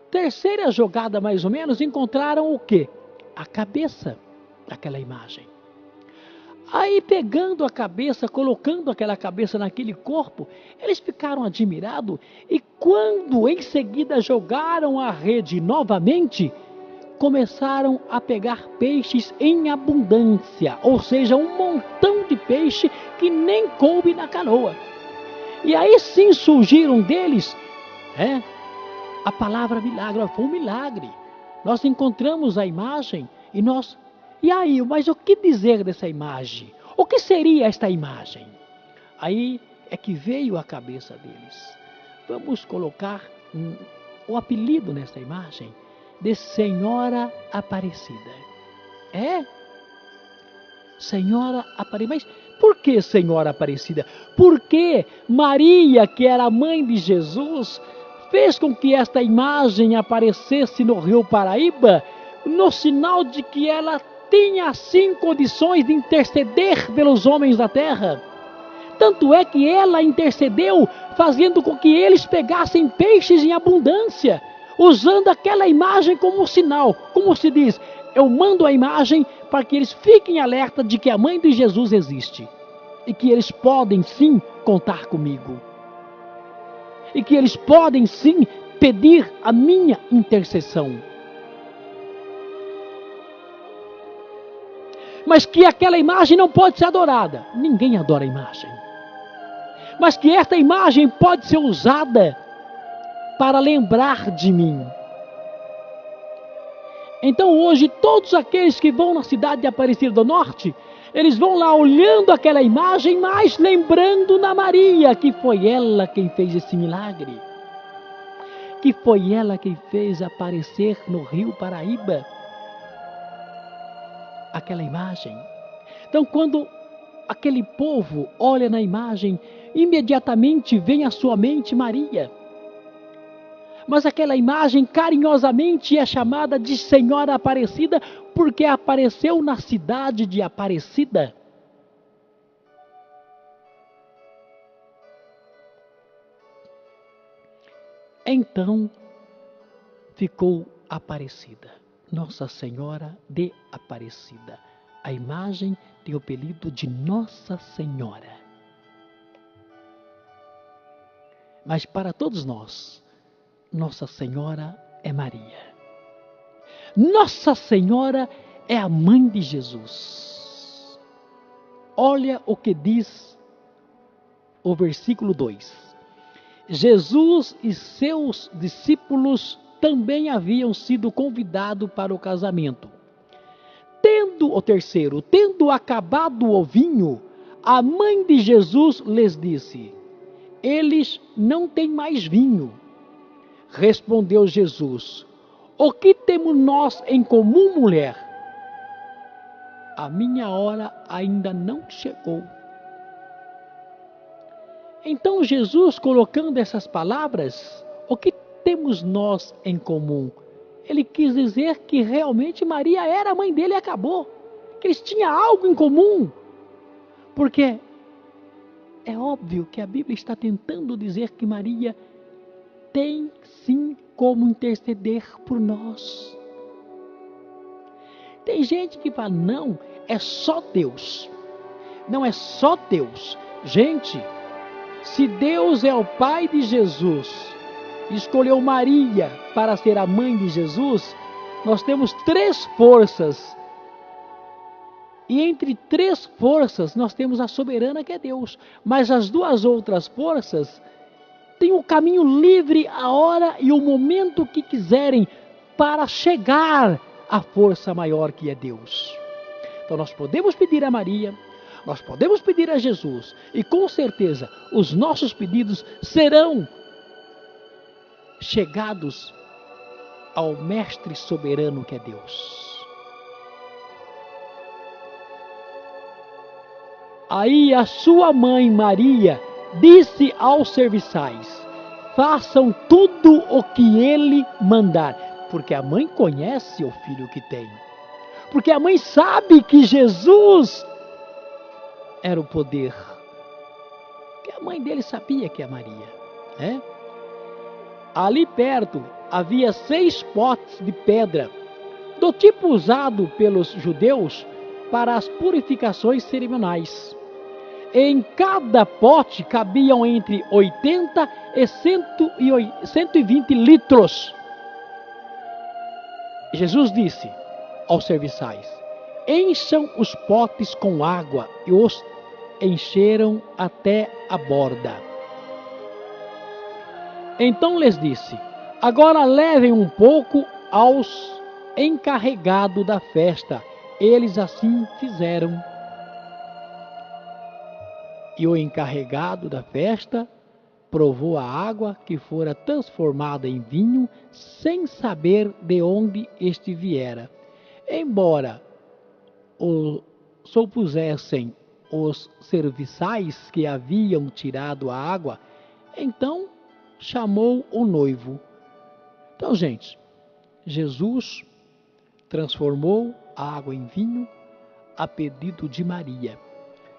C: terceira jogada, mais ou menos, encontraram o quê? A cabeça daquela imagem. Aí, pegando a cabeça, colocando aquela cabeça naquele corpo, eles ficaram admirados, e quando em seguida jogaram a rede novamente, começaram a pegar peixes em abundância, ou seja, um montão de peixe que nem coube na canoa. E aí sim surgiram deles a palavra milagre. Foi um milagre. Nós encontramos a imagem e aí, mas o que dizer dessa imagem? O que seria esta imagem? Aí é que veio à cabeça deles. Vamos colocar o apelido nessa imagem de Senhora Aparecida. Senhora Aparecida. Mas por que Senhora Aparecida? Porque Maria, que era a mãe de Jesus, fez com que esta imagem aparecesse no Rio Paraíba, no sinal de que ela tinha assim condições de interceder pelos homens da terra. Tanto é que ela intercedeu, fazendo com que eles pegassem peixes em abundância, usando aquela imagem como sinal. Como se diz, eu mando a imagem para que eles fiquem alerta de que a mãe de Jesus existe. E que eles podem sim contar comigo. E que eles podem sim pedir a minha intercessão. Mas que aquela imagem não pode ser adorada. Ninguém adora a imagem. Mas que esta imagem pode ser usada para lembrar de mim. Então hoje todos aqueles que vão na cidade de Aparecida do Norte, eles vão lá olhando aquela imagem, mas lembrando na Maria, que foi ela quem fez esse milagre. Que foi ela quem fez aparecer no Rio Paraíba aquela imagem. Então quando aquele povo olha na imagem, imediatamente vem à sua mente Maria. Mas aquela imagem carinhosamente é chamada de Senhora Aparecida, porque apareceu na cidade de Aparecida. Então ficou Aparecida, Nossa Senhora de Aparecida. A imagem tem o apelido de Nossa Senhora. Mas para todos nós, Nossa Senhora é Maria. Nossa Senhora é a mãe de Jesus. Olha o que diz o versículo 2. Jesus e seus discípulos também haviam sido convidados para o casamento. Tendo acabado o vinho, a mãe de Jesus lhes disse: eles não têm mais vinho. Respondeu Jesus: o que temos nós em comum, mulher? A minha hora ainda não chegou. Então Jesus, colocando essas palavras, o que temos nós em comum? Ele quis dizer que realmente Maria era a mãe dele e acabou. Que eles tinham algo em comum. Porque é óbvio que a Bíblia está tentando dizer que Maria tem sim como interceder por nós. Tem gente que fala, não, é só Deus. Não é só Deus. Gente, se Deus é o Pai de Jesus, escolheu Maria para ser a mãe de Jesus, nós temos 3 forças. E entre 3 forças nós temos a soberana, que é Deus. Mas as 2 outras forças têm o caminho livre, a hora e o momento que quiserem para chegar à força maior, que é Deus. Então nós podemos pedir a Maria, nós podemos pedir a Jesus, e com certeza os nossos pedidos serão chegados ao Mestre soberano, que é Deus. Aí a sua mãe Maria disse aos serviçais: façam tudo o que ele mandar. Porque a mãe conhece o filho que tem. Porque a mãe sabe que Jesus era o poder. Porque a mãe dele sabia que é Maria, né? Ali perto havia 6 potes de pedra, do tipo usado pelos judeus para as purificações cerimoniais. Em cada pote cabiam entre 80 e 120 litros. Jesus disse aos serviçais: encham os potes com água, e os encheram até a borda. Então lhes disse: agora levem um pouco aos encarregados da festa. Eles assim fizeram. E o encarregado da festa provou a água que fora transformada em vinho, sem saber de onde este viera. Embora o supusessem os serviçais que haviam tirado a água, então chamou o noivo. Então, gente, Jesus transformou a água em vinho a pedido de Maria.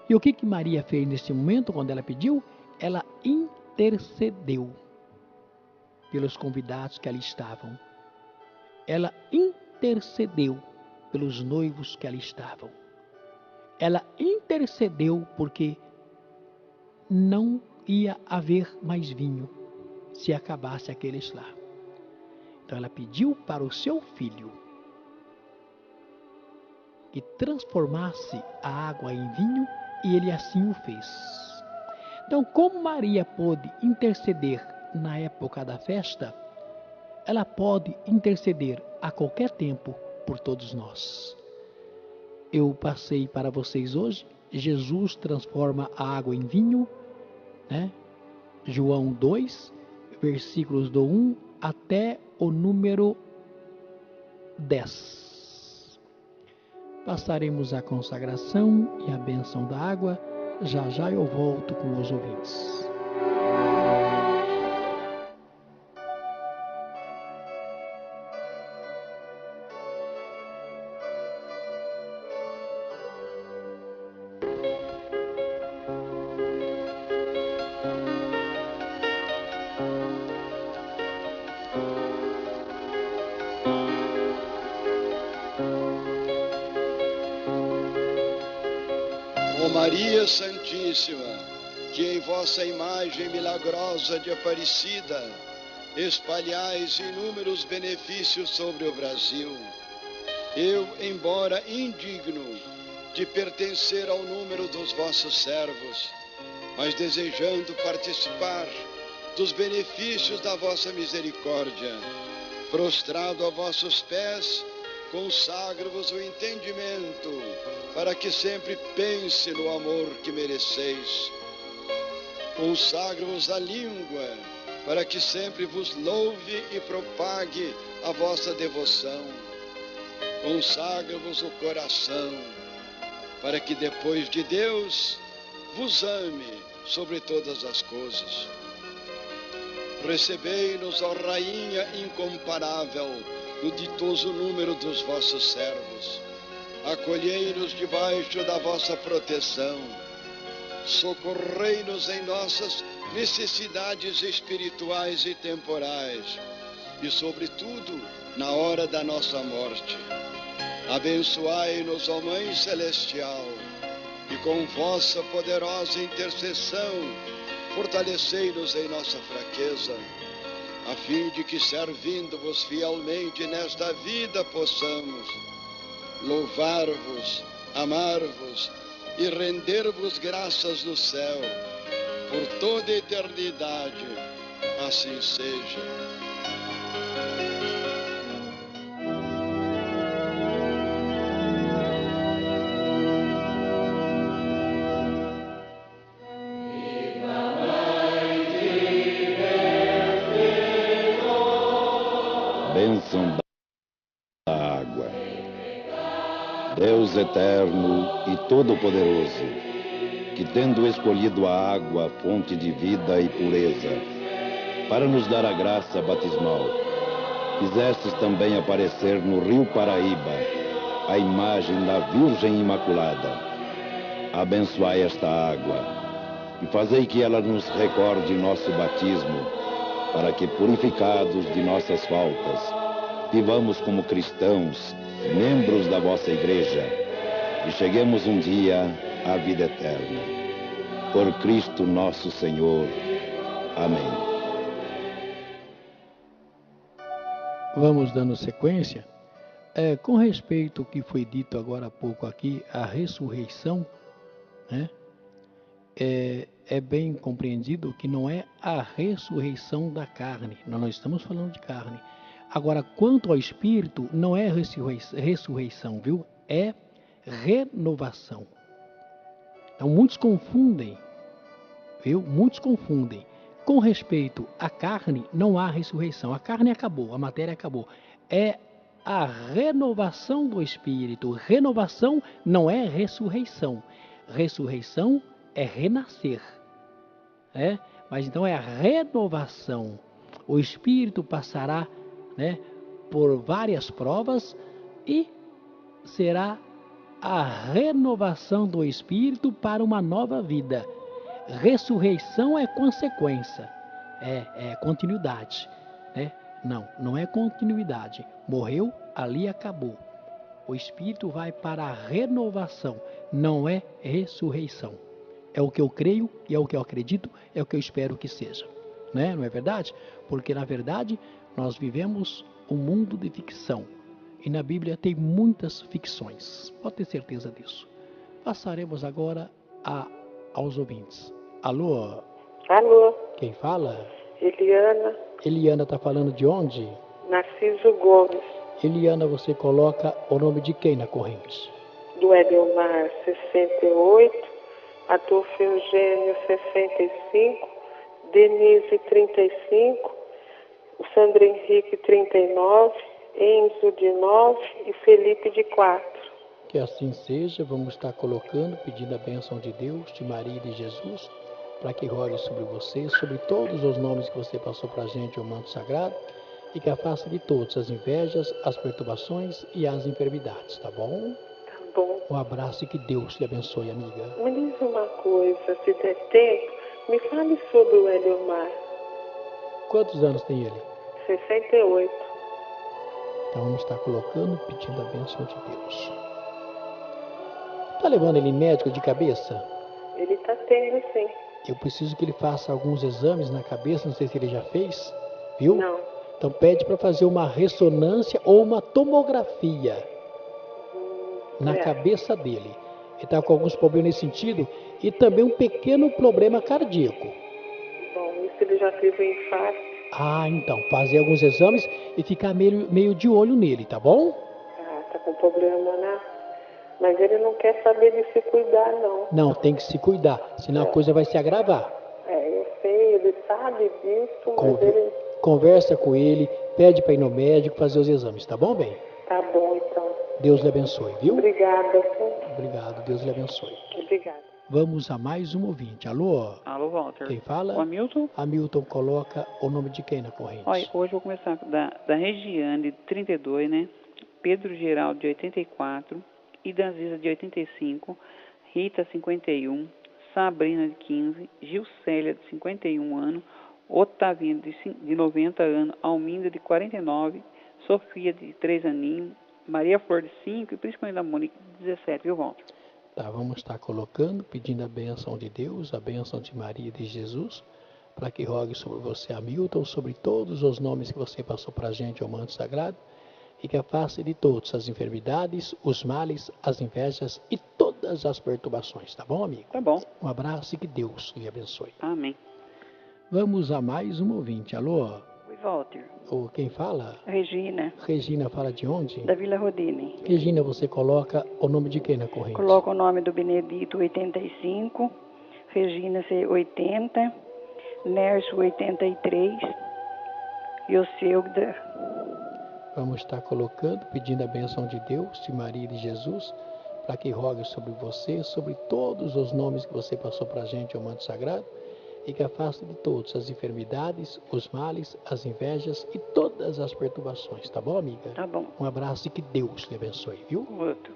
C: E o que Maria fez nesse momento, quando ela pediu? Ela intercedeu pelos convidados que ali estavam. Ela intercedeu pelos noivos que ali estavam. Ela intercedeu porque não ia haver mais vinho se acabasse aqueles lá. Então ela pediu para o seu filho que transformasse a água em vinho, e ele assim o fez. Então, como Maria pôde interceder na época da festa, ela pode interceder a qualquer tempo por todos nós. Eu passei para vocês hoje, Jesus transforma a água em vinho, né? João 2, versículos do 1 até o número 10. Passaremos a consagração e a bênção da água. Já já eu volto com os ouvintes.
D: Ó Maria Santíssima, que em vossa imagem milagrosa de Aparecida espalhais inúmeros benefícios sobre o Brasil, eu, embora indigno de pertencer ao número dos vossos servos, mas desejando participar dos benefícios da vossa misericórdia, prostrado a vossos pés, consagro-vos o entendimento, para que sempre pense no amor que mereceis. Consagro-vos a língua, para que sempre vos louve e propague a vossa devoção. Consagro-vos o coração, para que depois de Deus vos ame sobre todas as coisas. Recebei-nos, ó Rainha incomparável, no ditoso número dos vossos servos. Acolhei-nos debaixo da vossa proteção. Socorrei-nos em nossas necessidades espirituais e temporais, e, sobretudo, na hora da nossa morte. Abençoai-nos, ó Mãe Celestial, e com vossa poderosa intercessão, fortalecei-nos em nossa fraqueza, a fim de que, servindo-vos fielmente nesta vida, possamos louvar-vos, amar-vos e render-vos graças no céu, por toda a eternidade. Assim seja.
E: Bênção da água. Deus eterno e todo-poderoso, que tendo escolhido a água, fonte de vida e pureza, para nos dar a graça batismal, fizestes também aparecer no rio Paraíba a imagem da Virgem Imaculada. Abençoai esta água e fazei que ela nos recorde nosso batismo, para que, purificados de nossas faltas, vivamos como cristãos, membros da vossa igreja, e cheguemos um dia à vida eterna. Por Cristo nosso Senhor. Amém.
C: Vamos dando sequência. Com respeito ao que foi dito agora há pouco aqui, a ressurreição, né? É bem compreendido que não é a ressurreição da carne. Nós não estamos falando de carne. Agora, quanto ao espírito, não é ressurreição, viu? É renovação. Então, muitos confundem, viu? Muitos confundem. Com respeito à carne, não há ressurreição. A carne acabou, a matéria acabou. É a renovação do espírito. Renovação não é ressurreição. Ressurreição é renascer. Mas então é a renovação. O espírito passará, né, por várias provas e será a renovação do espírito para uma nova vida. Ressurreição é consequência, é continuidade, né? Não é continuidade. Morreu, ali acabou. O espírito vai para a renovação, não é ressurreição. É o que eu creio e é o que eu acredito, é o que eu espero que seja, né? Não é verdade? Porque na verdade nós vivemos um mundo de ficção e na Bíblia tem muitas ficções. Pode ter certeza disso. Passaremos agora aos ouvintes. Alô?
F: Alô,
C: Quem fala?
F: Eliana,
C: Eliana está falando de onde?
F: Narciso Gomes,
C: Eliana, você coloca o nome de quem na corrente?
F: do Edelmar 68, Adolfo Eugênio 65, Denise 35, o Sandro Henrique 39, Enzo de 9 e Felipe de 4.
C: Que assim seja, vamos estar colocando, pedindo a bênção de Deus, de Maria e de Jesus, para que rogue sobre você, sobre todos os nomes que você passou para a gente, o manto sagrado, e que afasta de todos as invejas, as perturbações e as enfermidades, tá bom?
F: Tá bom.
C: Um abraço e que Deus te abençoe, amiga.
F: Me diz uma coisa, se der tempo, me fale sobre o Edelmar.
C: Quantos anos tem ele?
F: 68.
C: Então vamos estar colocando, pedindo a bênção de Deus. Tá levando ele em médico de cabeça?
F: Ele tá tendo, sim.
C: Eu preciso que ele faça alguns exames na cabeça, não sei se ele já fez, viu?
F: Não.
C: Então pede para fazer uma ressonância ou uma tomografia na cabeça dele. Ele está com alguns problemas nesse sentido e também um pequeno problema cardíaco.
F: Bom, isso ele já teve um infarto.
C: Então, fazer alguns exames e ficar meio de olho nele, tá bom?
F: Tá com problema, né? Mas ele não quer saber de se cuidar, não.
C: Não, tem que se cuidar, senão a coisa vai se agravar.
F: Eu sei, ele sabe disso, mas ele...
C: Conversa com ele, pede para ir no médico fazer os exames, tá bom, bem?
F: Tá bom, então.
C: Deus lhe abençoe, viu?
F: Obrigada.
C: Obrigado, Deus lhe abençoe.
F: Obrigada.
C: Vamos a mais um ouvinte. Alô?
G: Alô, Walter.
C: Quem fala?
G: O Hamilton.
C: Hamilton, coloca o nome de quem na corrente?
G: Olha, hoje eu vou começar da Regiane, de 32, né? Pedro Geraldo, de 84. Idazisa, de 85. Rita, 51. Sabrina, de 15. Gilcélia, de 51 anos. Otavino, de 90 anos. Alminda, de 49. Sofia, de 3 aninhos. Maria Flor, de 5. E principalmente a Mônica, de 17, viu, Walter?
C: Tá, vamos estar colocando, pedindo a bênção de Deus, a bênção de Maria e de Jesus, para que rogue sobre você, Hamilton, sobre todos os nomes que você passou para a gente, ao manto sagrado, e que afaste de todos as enfermidades, os males, as invejas e todas as perturbações, tá bom, amigo?
G: Tá bom.
C: Um abraço e que Deus lhe abençoe.
G: Amém.
C: Vamos a mais um ouvinte. Alô?
G: Oi, Walter.
C: Quem fala?
G: Regina.
C: Regina, fala de onde?
G: Da Vila Rodine.
C: Regina, você coloca o nome de quem na corrente?
G: Coloca o nome do Benedito, 85. Regina, 80. Nércio, 83. E o seu...
C: Vamos estar colocando, pedindo a bênção de Deus, de Maria e de Jesus, para que rogue sobre você, sobre todos os nomes que você passou para a gente, ao manto sagrado, e que afaste de todos as enfermidades, os males, as invejas e todas as perturbações, tá bom, amiga?
G: Tá bom.
C: Um abraço e que Deus lhe abençoe, viu?
G: Outro.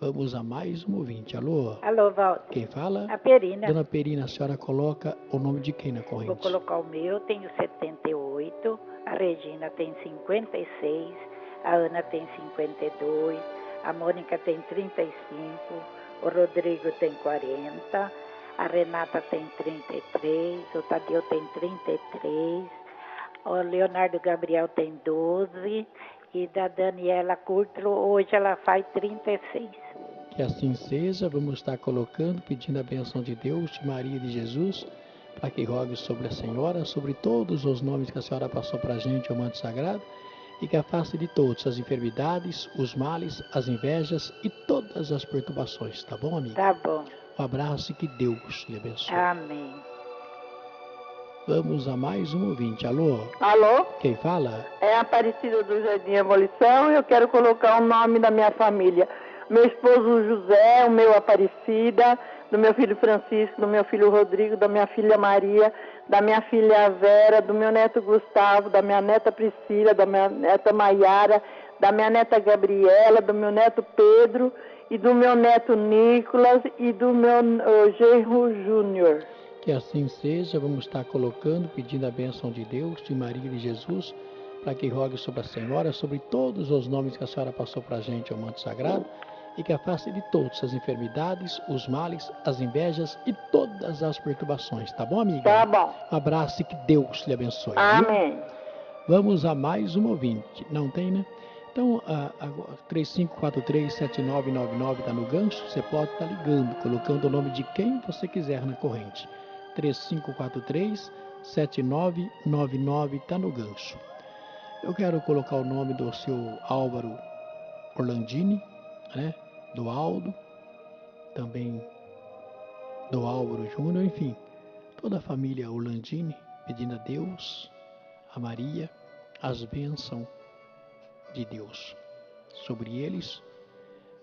C: Vamos a mais um ouvinte. Alô?
H: Alô, Walter.
C: Quem fala?
H: A Perina.
C: Dona Perina, a senhora coloca o nome de quem na corrente?
H: Vou colocar o meu, tenho 78, a Regina tem 56, a Ana tem 52, a Mônica tem 35, o Rodrigo tem 40, a Renata tem 33, o Tadeu tem 33, o Leonardo Gabriel tem 12 e da Daniela Curtlo, hoje ela faz 36.
C: Que assim seja, vamos estar colocando, pedindo a bênção de Deus, de Maria e de Jesus, para que rogue sobre a senhora, sobre todos os nomes que a senhora passou para a gente, ao manto sagrado, e que afaste de todos as enfermidades, os males, as invejas e todas as perturbações, tá bom, amiga?
H: Tá bom.
C: Um abraço e que Deus lhe abençoe.
H: Amém.
C: Vamos a mais um ouvinte. Alô?
I: Alô?
C: Quem fala?
I: É Aparecida do Jardim Abolição e eu quero colocar o nome da minha família. Meu esposo José, o meu Aparecida, do meu filho Francisco, do meu filho Rodrigo, da minha filha Maria, da minha filha Vera, do meu neto Gustavo, da minha neta Priscila, da minha neta Maiara, da minha neta Gabriela, do meu neto Pedro e do meu neto Nicolas e do meu genro Júnior.
C: Que assim seja, vamos estar colocando, pedindo a bênção de Deus, de Maria e de Jesus, para que rogue sobre a Senhora, sobre todos os nomes que a Senhora passou para a gente ao manto sagrado, e que afaste de todas as enfermidades, os males, as invejas e todas as perturbações. Tá bom, amiga?
I: Tá bom.
C: Um abraço e que Deus lhe abençoe.
I: Amém.
C: Viu? Vamos a mais um ouvinte. Não tem, né? Então, 3543-7999 está no gancho. Você pode estar ligando, colocando o nome de quem você quiser na corrente. 3543-7999 está no gancho. Eu quero colocar o nome do seu Álvaro Orlandini, né? Do Aldo, também do Álvaro Júnior, enfim, toda a família Orlandini, pedindo a Deus, a Maria, as bênçãos de Deus sobre eles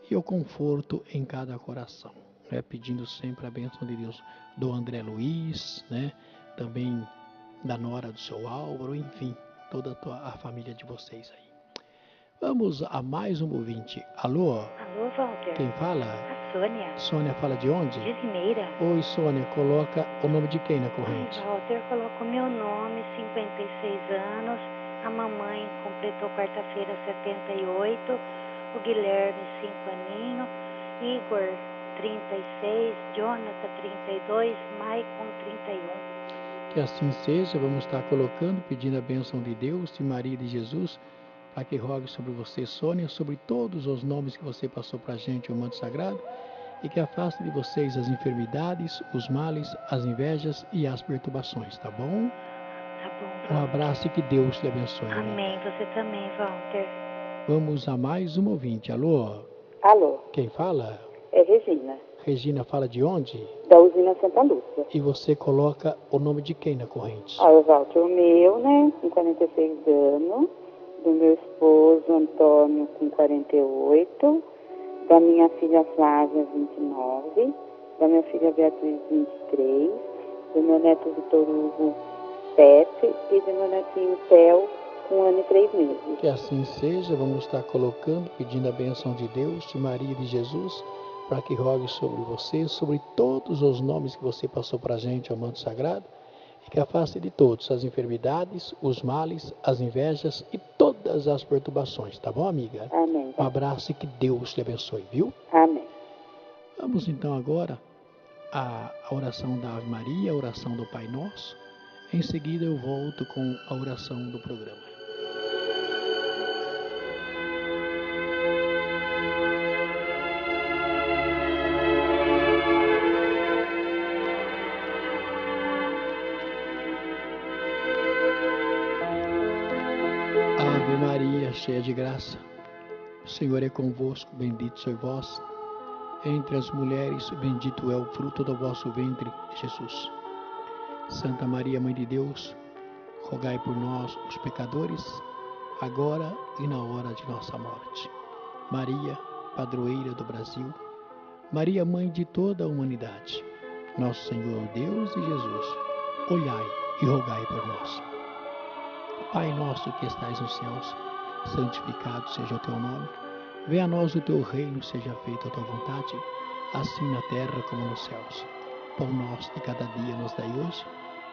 C: e o conforto em cada coração, né? Pedindo sempre a bênção de Deus do André Luiz, né? Também da nora do seu Álvaro, enfim, toda a família de vocês aí. Vamos a mais um ouvinte. Alô?
J: Alô, Walter.
C: Quem fala?
J: A Sônia.
C: Sônia fala de onde?
J: De Limeira.
C: Oi, Sônia, coloca o nome de quem na corrente?
J: Walter, coloco meu nome, 56 anos. A mamãe completou quarta-feira 78. O Guilherme, 5 aninhos. Igor, 36. Jonathan, 32. Maicon, 31.
C: Que assim seja, vamos estar colocando, pedindo a bênção de Deus, de Maria e de Jesus, para que rogue sobre você, Sônia, sobre todos os nomes que você passou para a gente, o manto sagrado, e que afaste de vocês as enfermidades, os males, as invejas e as perturbações, tá bom?
J: Tá bom, Walter.
C: Um abraço e que Deus te abençoe.
J: Amém, você também, Walter.
C: Vamos a mais um ouvinte. Alô?
K: Alô?
C: Quem fala?
K: É Regina.
C: Regina fala de onde?
K: Da usina Santa Lúcia.
C: E você coloca o nome de quem na corrente?
K: Olha, Walter, o meu, né, com 46 anos, do meu esposo Antônio, com 48, da minha filha Flávia, 29, da minha filha Beatriz, 23, do meu neto Vitor Hugo, 7, e do meu netinho Theo, com 1 ano e 3 meses.
C: Que assim seja, vamos estar colocando, pedindo a bênção de Deus, de Maria e de Jesus, para que rogue sobre você, sobre todos os nomes que você passou para a gente ao manto sagrado, e que afaste de todos as enfermidades, os males, as invejas e todas as perturbações, tá bom, amiga?
K: Amém.
C: Um abraço e que Deus lhe abençoe, viu?
K: Amém.
C: Vamos então agora à oração da Ave Maria, a oração do Pai Nosso. Em seguida eu volto com a oração do programa. Ave Maria, cheia de graça, o Senhor é convosco, bendito sois vós. Entre as mulheres, bendito é o fruto do vosso ventre, Jesus. Santa Maria, Mãe de Deus, rogai por nós, os pecadores, agora e na hora de nossa morte. Maria, padroeira do Brasil, Maria, Mãe de toda a humanidade, nosso Senhor Deus e Jesus, olhai e rogai por nós. Pai nosso que estais nos céus, santificado seja o teu nome. Venha a nós o teu reino, seja feita a tua vontade, assim na terra como nos céus. Pão nosso de cada dia nos dai hoje.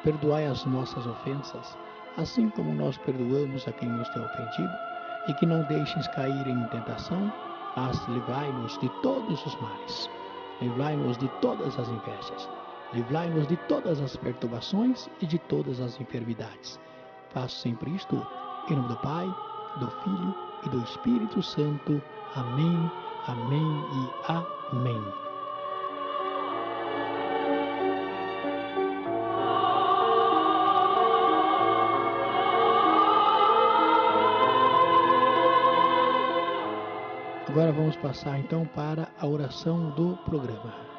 C: Perdoai as nossas ofensas, assim como nós perdoamos a quem nos tem ofendido. E que não deixes cair em tentação, mas livrai-nos de todos os males. Livrai-nos de todas as invejas. Livrai-nos de todas as perturbações e de todas as enfermidades. Faço sempre isto, em nome do Pai, do Filho e do Espírito Santo. Amém, amém e amém. Agora vamos passar então para a oração do programa.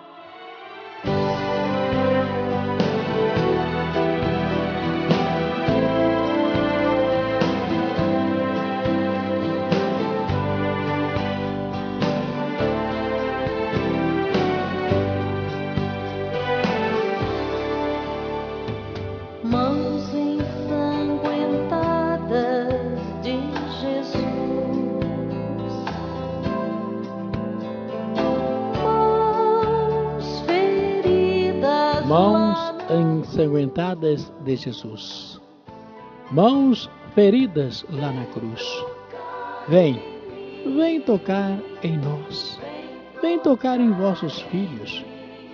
C: Mãos ensanguentadas de Jesus. Mãos feridas lá na cruz. Vem tocar em nós. Vem tocar em vossos filhos.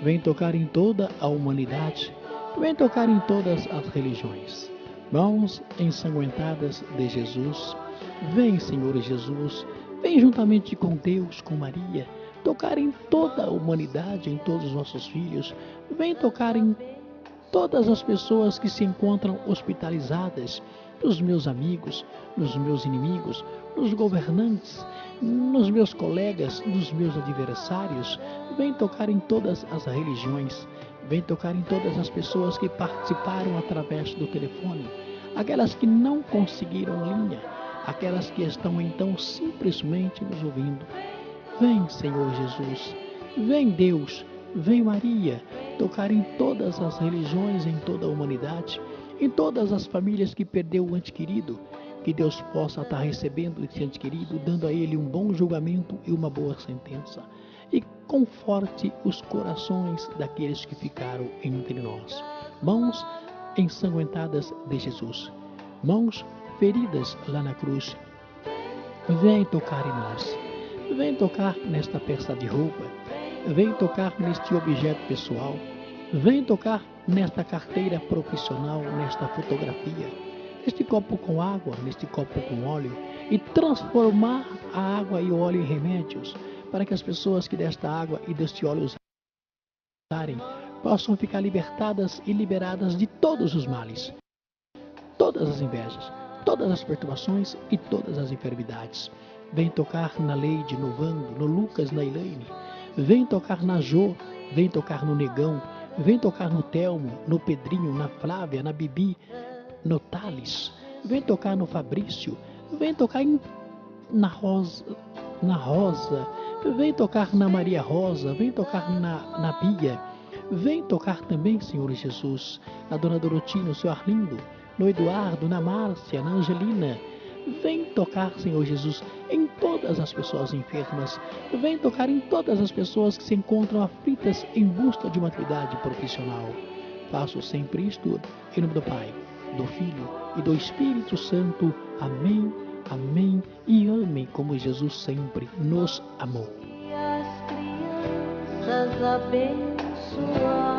C: Vem tocar em toda a humanidade. Vem tocar em todas as religiões. Mãos ensanguentadas de Jesus. Vem, Senhor Jesus. Vem juntamente com Deus, com Maria, tocar em toda a humanidade, em todos os nossos filhos. Vem tocar em todas as pessoas que se encontram hospitalizadas, nos meus amigos, nos meus inimigos, nos governantes, nos meus colegas, nos meus adversários. Vem tocar em todas as religiões. Vem tocar em todas as pessoas que participaram através do telefone, aquelas que não conseguiram linha, aquelas que estão então simplesmente nos ouvindo. Vem, Senhor Jesus. Vem, Deus. Vem, Maria, tocar em todas as religiões, em toda a humanidade, em todas as famílias que perdeu o ente querido. Que Deus possa estar recebendo esse ente querido, dando a ele um bom julgamento e uma boa sentença. E conforte os corações daqueles que ficaram entre nós. Mãos ensanguentadas de Jesus. Mãos feridas lá na cruz. Vem tocar em nós. Vem tocar nesta peça de roupa. Vem tocar neste objeto pessoal. Vem tocar nesta carteira profissional, nesta fotografia, neste copo com água, neste copo com óleo, e transformar a água e o óleo em remédios, para que as pessoas que desta água e deste óleo usarem possam ficar libertadas e liberadas de todos os males, todas as invejas, todas as perturbações e todas as enfermidades. Vem tocar na Leide, no Vando, no Lucas, na Elaine. Vem tocar na Jô, vem tocar no Negão, vem tocar no Telmo, no Pedrinho, na Flávia, na Bibi, no Thales. Vem tocar no Fabrício, vem tocar na Rosa, vem tocar na Maria Rosa, vem tocar na Bia. Vem tocar também, Senhor Jesus, na Dona Dorotina, no Seu Arlindo, no Eduardo, na Márcia, na Angelina. Vem tocar, Senhor Jesus, em todas as pessoas enfermas. Vem tocar em todas as pessoas que se encontram aflitas em busca de uma atividade profissional. Faço sempre isto em nome do Pai, do Filho e do Espírito Santo. Amém, amém e amém, como Jesus sempre nos amou.
B: As crianças abençoadas.